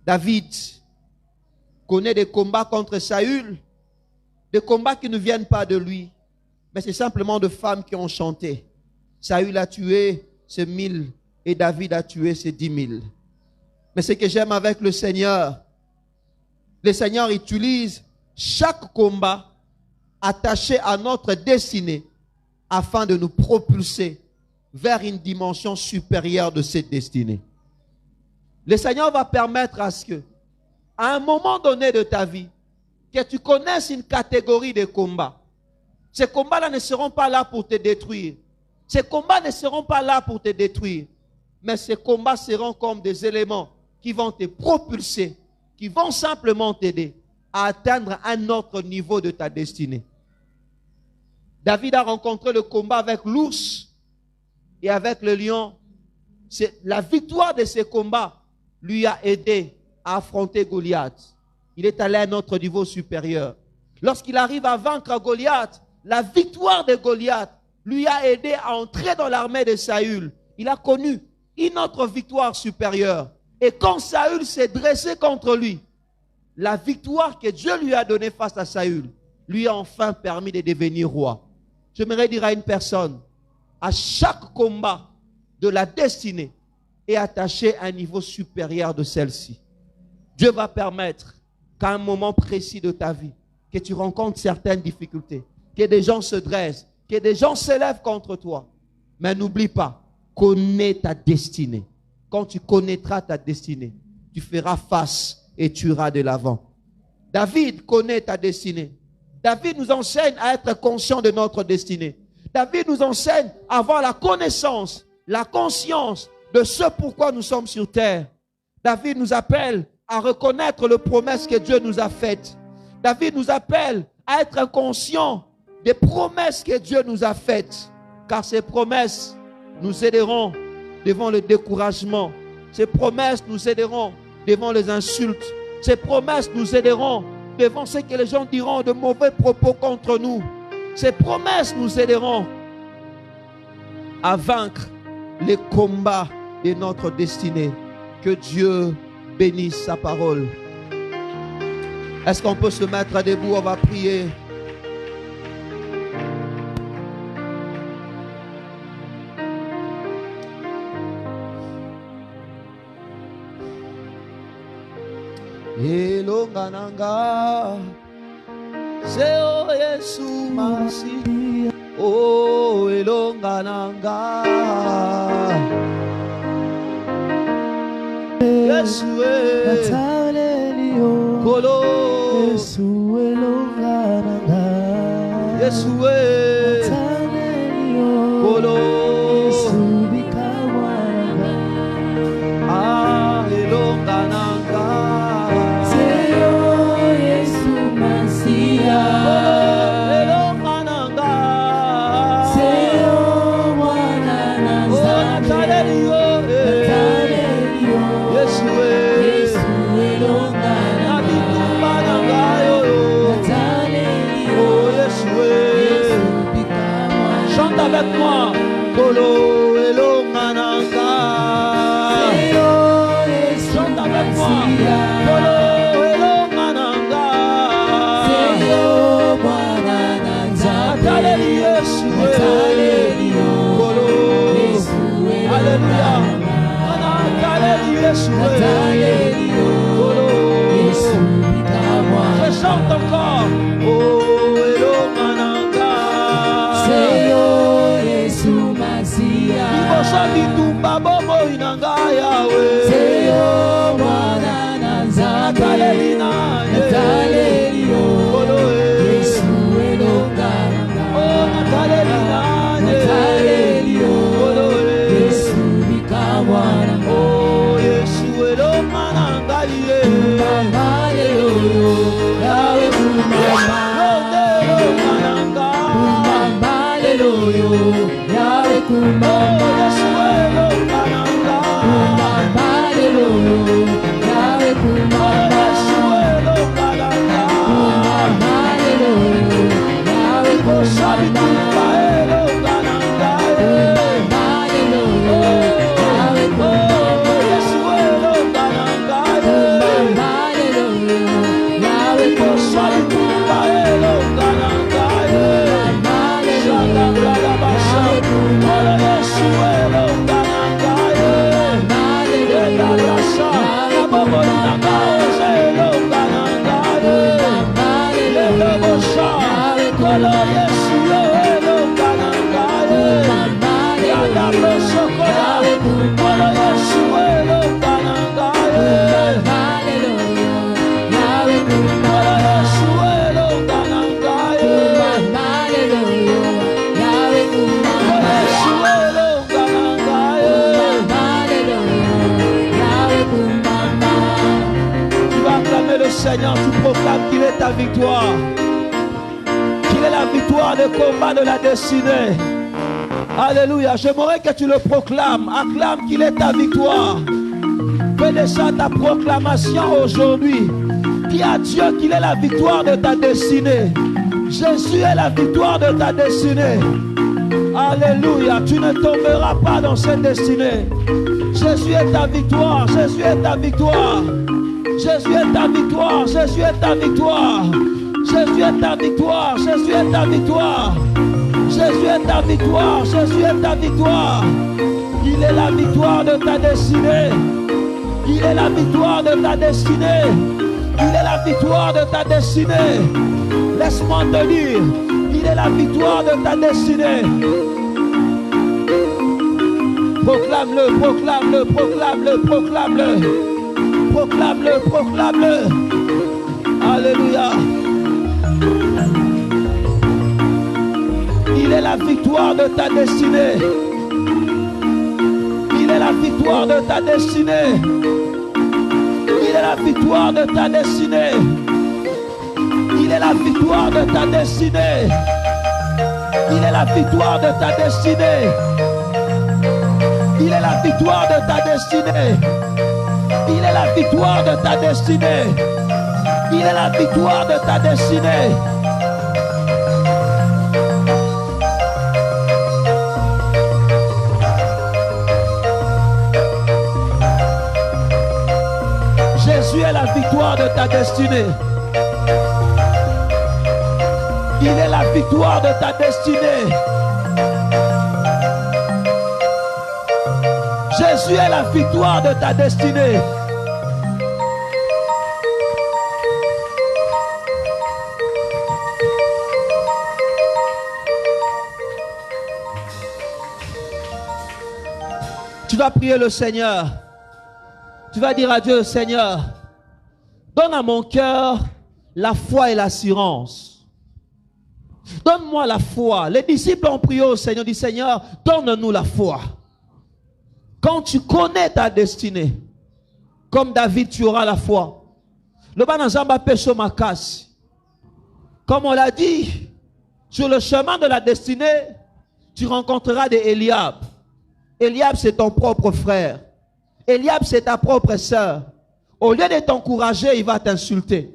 David connaît des combats contre Saül, des combats qui ne viennent pas de lui, mais c'est simplement de femmes qui ont chanté. Saül a tué ces 1000 et David a tué ces 10 000. Mais ce que j'aime avec le Seigneur utilise chaque combat attaché à notre destinée afin de nous propulser vers une dimension supérieure de cette destinée. Le Seigneur va permettre à ce que, à un moment donné de ta vie, que tu connaisses une catégorie de combats. Ces combats-là ne seront pas là pour te détruire. Ces combats ne seront pas là pour te détruire. Mais ces combats seront comme des éléments qui vont te propulser, qui vont simplement t'aider à atteindre un autre niveau de ta destinée. David a rencontré le combat avec l'ours et avec le lion. La victoire de ces combats lui a aidé à affronter Goliath. Il est allé à un autre niveau supérieur. Lorsqu'il arrive à vaincre Goliath, la victoire de Goliath lui a aidé à entrer dans l'armée de Saül. Il a connu une autre victoire supérieure. Et quand Saül s'est dressé contre lui, la victoire que Dieu lui a donnée face à Saül lui a enfin permis de devenir roi. J'aimerais dire à une personne, à chaque combat de la destinée est attaché à un niveau supérieur de celle-ci. Dieu va permettre qu'à un moment précis de ta vie, que tu rencontres certaines difficultés, que des gens se dressent, que des gens s'élèvent contre toi. Mais n'oublie pas, connais ta destinée. Quand tu connaîtras ta destinée, tu feras face et tu iras de l'avant. David connaît ta destinée. David nous enseigne à être conscient de notre destinée. David nous enseigne à avoir la connaissance, la conscience de ce pourquoi nous sommes sur terre. David nous appelle à reconnaître les promesses que Dieu nous a faites. David nous appelle à être conscient des promesses que Dieu nous a faites. Car ces promesses nous aideront devant le découragement. Ces promesses nous aideront devant les insultes. Ces promesses nous aideront devant ce que les gens diront de mauvais propos contre nous. Ces promesses nous aideront à vaincre les combats de notre destinée. Que Dieu bénisse sa parole. Est-ce qu'on peut se mettre debout? On va prier. Elongananga Seo Yesu Masi Oh Elongananga Yesu Kolo Yesu Elongananga Yesu Kolo Yesu Bikawananga Ah Elongananga Chante avec moi, Kolo Elongananga. Chante avec moi, Kolo Elongananga. Nathalie Yesu, Kolo. Alléluia. Nathalie Yesu, Kolo. Je chante encore, oh Elongananga. Ibosabi tumba bobo inanga yawe. Natalelina Natalelio Yesu Elongananga. Oh Natalelina Natalelio Yesu Bikawananga. Oh Yesu Elongananga ye. Hallelujah. Yawe kumama. Elongananga. Hallelujah. Yawe kumama. Oh Yesu Elongananga. Hallelujah. Yawe kumama. Yesu Elongananga. Hallelujah. Yawe kumama. Elongananga. Hallelujah. Yawe kumama. Yesu Elongananga. Hallelujah. Yawe kumama. Elongananga. Seigneur, tu proclames qu'il est ta victoire, qu'il est la victoire des combats de la destinée. Alléluia, j'aimerais que tu le proclames, acclame qu'il est ta victoire. Fais déjà ta proclamation aujourd'hui. Dis à Dieu qu'il est la victoire de ta destinée. Jésus est la victoire de ta destinée. Alléluia, tu ne tomberas pas dans cette destinée. Jésus est ta victoire, Jésus est ta victoire. Jésus est ta victoire, Jésus est ta victoire. Jésus est ta victoire, Jésus est ta victoire. Jésus est ta victoire, Jésus est ta victoire. Il est la victoire de ta destinée. Il est la victoire de ta destinée. Il est la victoire de ta destinée. Laisse-moi te dire, il est la victoire de ta destinée. Proclame-le, proclame-le, proclame-le, proclame-le. Proclame-le, proclame-le. Alléluia. Il est la victoire de ta destinée. Il est la victoire de ta destinée. Il est la victoire de ta destinée. Il est la victoire de ta destinée. Il est la victoire de ta destinée. Il est la victoire de ta destinée. Il est la victoire de ta destinée. Il est la victoire de ta destinée. Jésus est la victoire de ta destinée. Il est la victoire de ta destinée. Jésus est la victoire de ta destinée. Tu vas prier le Seigneur. Tu vas dire à Dieu, Seigneur, donne à mon cœur la foi et l'assurance. Donne-moi la foi. Les disciples ont prié au Seigneur, dit Seigneur, donne-nous la foi. Quand tu connais ta destinée, comme David, tu auras la foi. Le banazamba pécho makasi. Comme on l'a dit, sur le chemin de la destinée, tu rencontreras des Eliab. Eliab, c'est ton propre frère. Eliab, c'est ta propre sœur. Au lieu de t'encourager, il va t'insulter.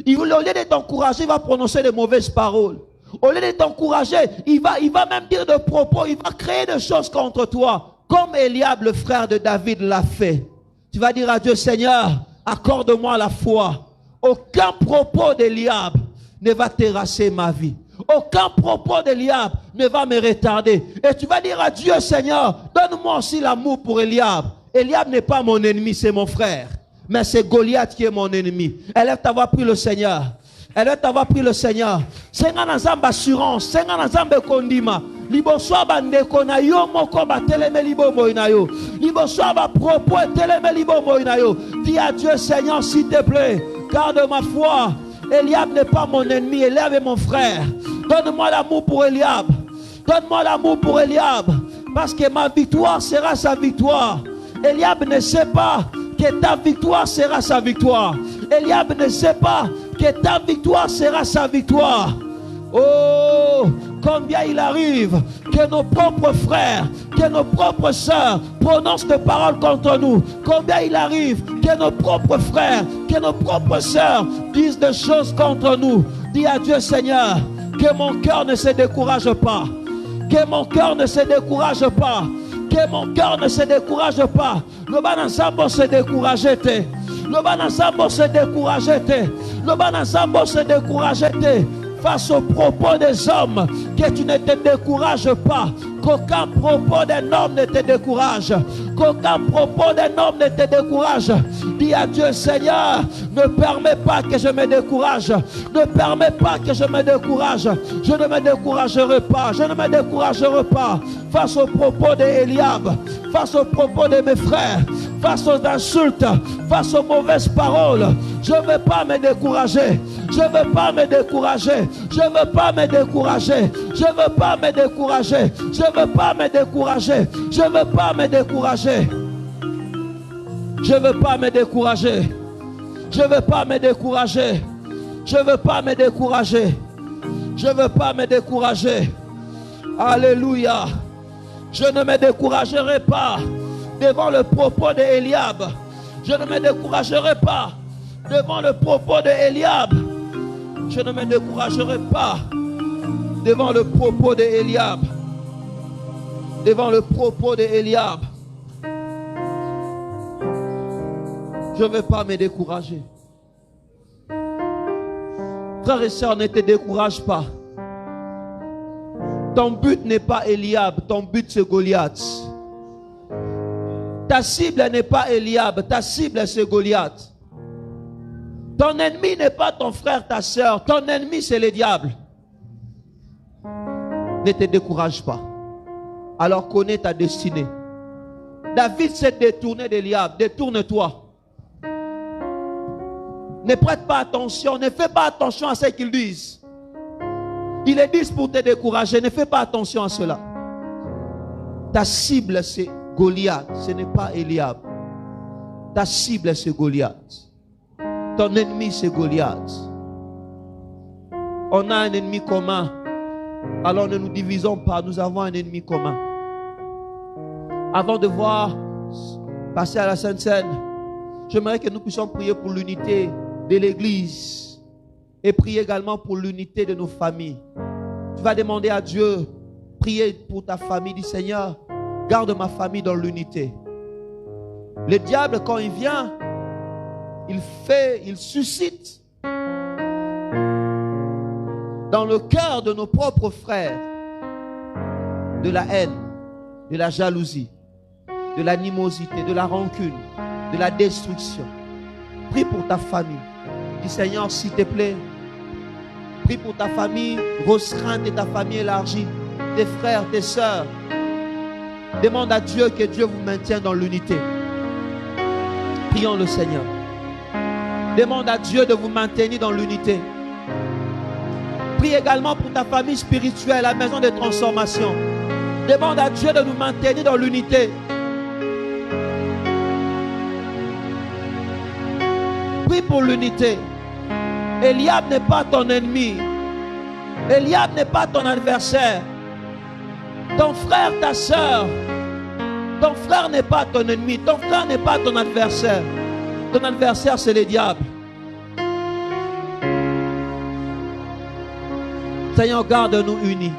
Au lieu de t'encourager, il va prononcer de mauvaises paroles. Au lieu de t'encourager, il va même dire de propos, il va créer des choses contre toi. Comme Eliab, le frère de David, l'a fait. Tu vas dire à Dieu, Seigneur, accorde-moi la foi. Aucun propos d'Eliab ne va terrasser ma vie. Aucun propos d'Eliab ne va me retarder. Et tu vas dire à Dieu, Seigneur, donne-moi aussi l'amour pour Eliab. Eliab n'est pas mon ennemi, c'est mon frère. Mais c'est Goliath qui est mon ennemi. Élève ta voix, prie le Seigneur. Élève ta voix, prie le Seigneur. Senga nazamba assurance, senga nazamba kondima. Liboswa bandeko na yo moko ba teleme libomo na yo. Liboswa ba propos teleme libomo na yo. Dis à Dieu, Seigneur, s'il te plaît, garde ma foi. Eliab n'est pas mon ennemi, Eliab est mon frère. Donne-moi l'amour pour Eliab. Donne-moi l'amour pour Eliab. Parce que ma victoire sera sa victoire. Eliab ne sait pas que ta victoire sera sa victoire. Eliab ne sait pas que ta victoire sera sa victoire. Oh, combien il arrive que nos propres frères, que nos propres sœurs prononcent des paroles contre nous. Combien il arrive que nos propres frères, que nos propres sœurs disent des choses contre nous. Dis à Dieu, Seigneur, que mon cœur ne se décourage pas. Que mon cœur ne se décourage pas. Que mon cœur ne se décourage pas. Le banansambo se décourager. Le banansambo se décourager. Le banansambo se décourager. Face aux propos des hommes, que tu ne te décourages pas. Qu'aucun propos d'un homme ne te décourage. Qu'aucun propos d'un homme ne te décourage. Dis à Dieu, Seigneur, ne permets pas que je me décourage. Ne permets pas que je me décourage. Je ne me découragerai pas. Je ne me découragerai pas. Face aux propos d'Eliab, face aux propos de mes frères, face aux insultes, face aux mauvaises paroles. Je ne veux pas me décourager. Je ne veux pas me décourager. Je ne veux pas me décourager. Je ne veux pas me décourager. Je ne veux pas me décourager. Je ne veux pas me décourager. Je ne veux pas me décourager. Je ne veux pas me décourager. Je ne veux pas me décourager. Je ne veux pas me décourager. Alléluia. Je ne me découragerai pas devant le propos d'Eliab. Je ne me découragerai pas devant le propos d'Eliab. Je ne me découragerai pas devant le propos d'Eliab. Devant le propos d'Eliab. Je ne vais pas me décourager. Frères et sœurs, ne te décourage pas. Ton but n'est pas Eliab, ton but c'est Goliath. Ta cible n'est pas Eliab, ta cible c'est Goliath. Ton ennemi n'est pas ton frère, ta soeur, ton ennemi c'est le diable. Ne te décourage pas. Alors connais ta destinée. David s'est détourné d'Eliab, détourne-toi. Ne prête pas attention, ne fais pas attention à ce qu'ils disent. Ils le disent pour te décourager. Ne fais pas attention à cela. Ta cible c'est Goliath. Ce n'est pas Eliab. Ta cible c'est Goliath. Ton ennemi c'est Goliath. On a un ennemi commun. Alors ne nous divisons pas, nous avons un ennemi commun. Avant de voir passer à la Sainte Seine, j'aimerais que nous puissions prier pour l'unité de l'Église et prier également pour l'unité de nos familles. Tu vas demander à Dieu, prier pour ta famille, dis Seigneur, garde ma famille dans l'unité. Le diable, quand il vient, il suscite dans le cœur de nos propres frères de la haine, de la jalousie, de l'animosité, de la rancune, de la destruction. Prie pour ta famille. Dis Seigneur, s'il te plaît, prie pour ta famille restreinte et ta famille élargie, tes frères, tes sœurs. Demande à Dieu que Dieu vous maintienne dans l'unité. Prions le Seigneur. Demande à Dieu de vous maintenir dans l'unité. Prie également pour ta famille spirituelle, la maison de transformation. Demande à Dieu de nous maintenir dans l'unité. Prie pour l'unité. Eliab n'est pas ton ennemi. Eliab n'est pas ton adversaire. Ton frère, ta soeur, ton frère n'est pas ton ennemi. Ton frère n'est pas ton adversaire. Ton adversaire, c'est le diable. Seigneur, garde-nous unis.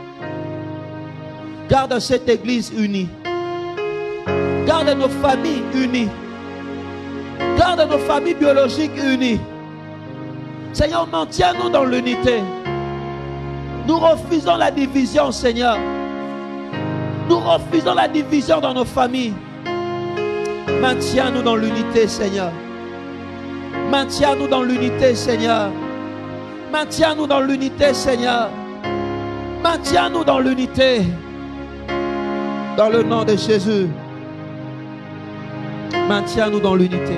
Garde cette église unie. Garde nos familles unies. Garde nos familles biologiques unies. Seigneur, maintiens-nous dans l'unité. Nous refusons la division, Seigneur. Nous refusons la division dans nos familles. Maintiens-nous dans l'unité, Seigneur. Maintiens-nous dans l'unité, Seigneur. Maintiens-nous dans l'unité, Seigneur. Maintiens-nous dans l'unité. Dans le nom de Jésus. Maintiens-nous dans l'unité.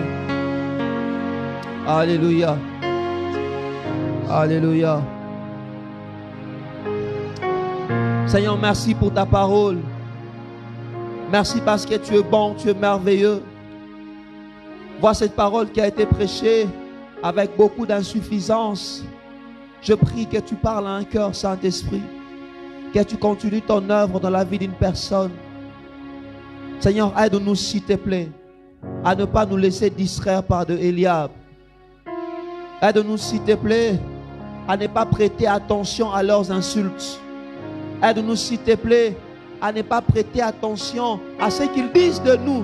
Alléluia. Alléluia. Seigneur, merci pour ta parole. Merci parce que tu es bon, tu es merveilleux. Vois cette parole qui a été prêchée avec beaucoup d'insuffisance. Je prie que tu parles à un cœur, Saint-Esprit. Que tu continues ton œuvre dans la vie d'une personne. Seigneur, aide-nous s'il te plaît à ne pas nous laisser distraire par de Eliab. Aide-nous s'il te plaît à ne pas prêter attention à leurs insultes. Aide-nous s'il te plaît à ne pas prêter attention à ce qu'ils disent de nous,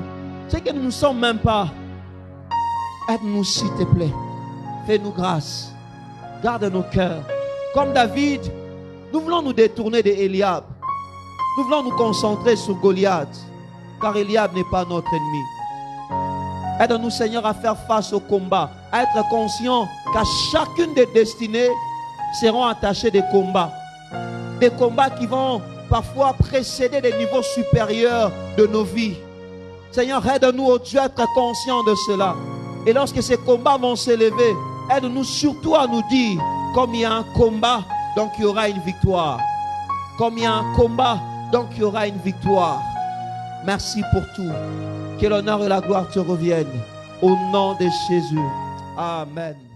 ce que nous ne sommes même pas. Aide-nous s'il te plaît. Fais-nous grâce. Garde nos cœurs. Comme David, nous voulons nous détourner de Eliab. Nous voulons nous concentrer sur Goliath, car Eliab n'est pas notre ennemi. Aide-nous, Seigneur, à faire face au combat, à être conscient qu'à chacune des destinées seront attachés des combats. Des combats qui vont parfois précéder des niveaux supérieurs de nos vies. Seigneur, aide-nous, oh Dieu, à être conscients de cela. Et lorsque ces combats vont s'élever, aide-nous surtout à nous dire, comme il y a un combat, donc il y aura une victoire. Comme il y a un combat, donc il y aura une victoire. Merci pour tout. Que l'honneur et la gloire te reviennent. Au nom de Jésus. Amen.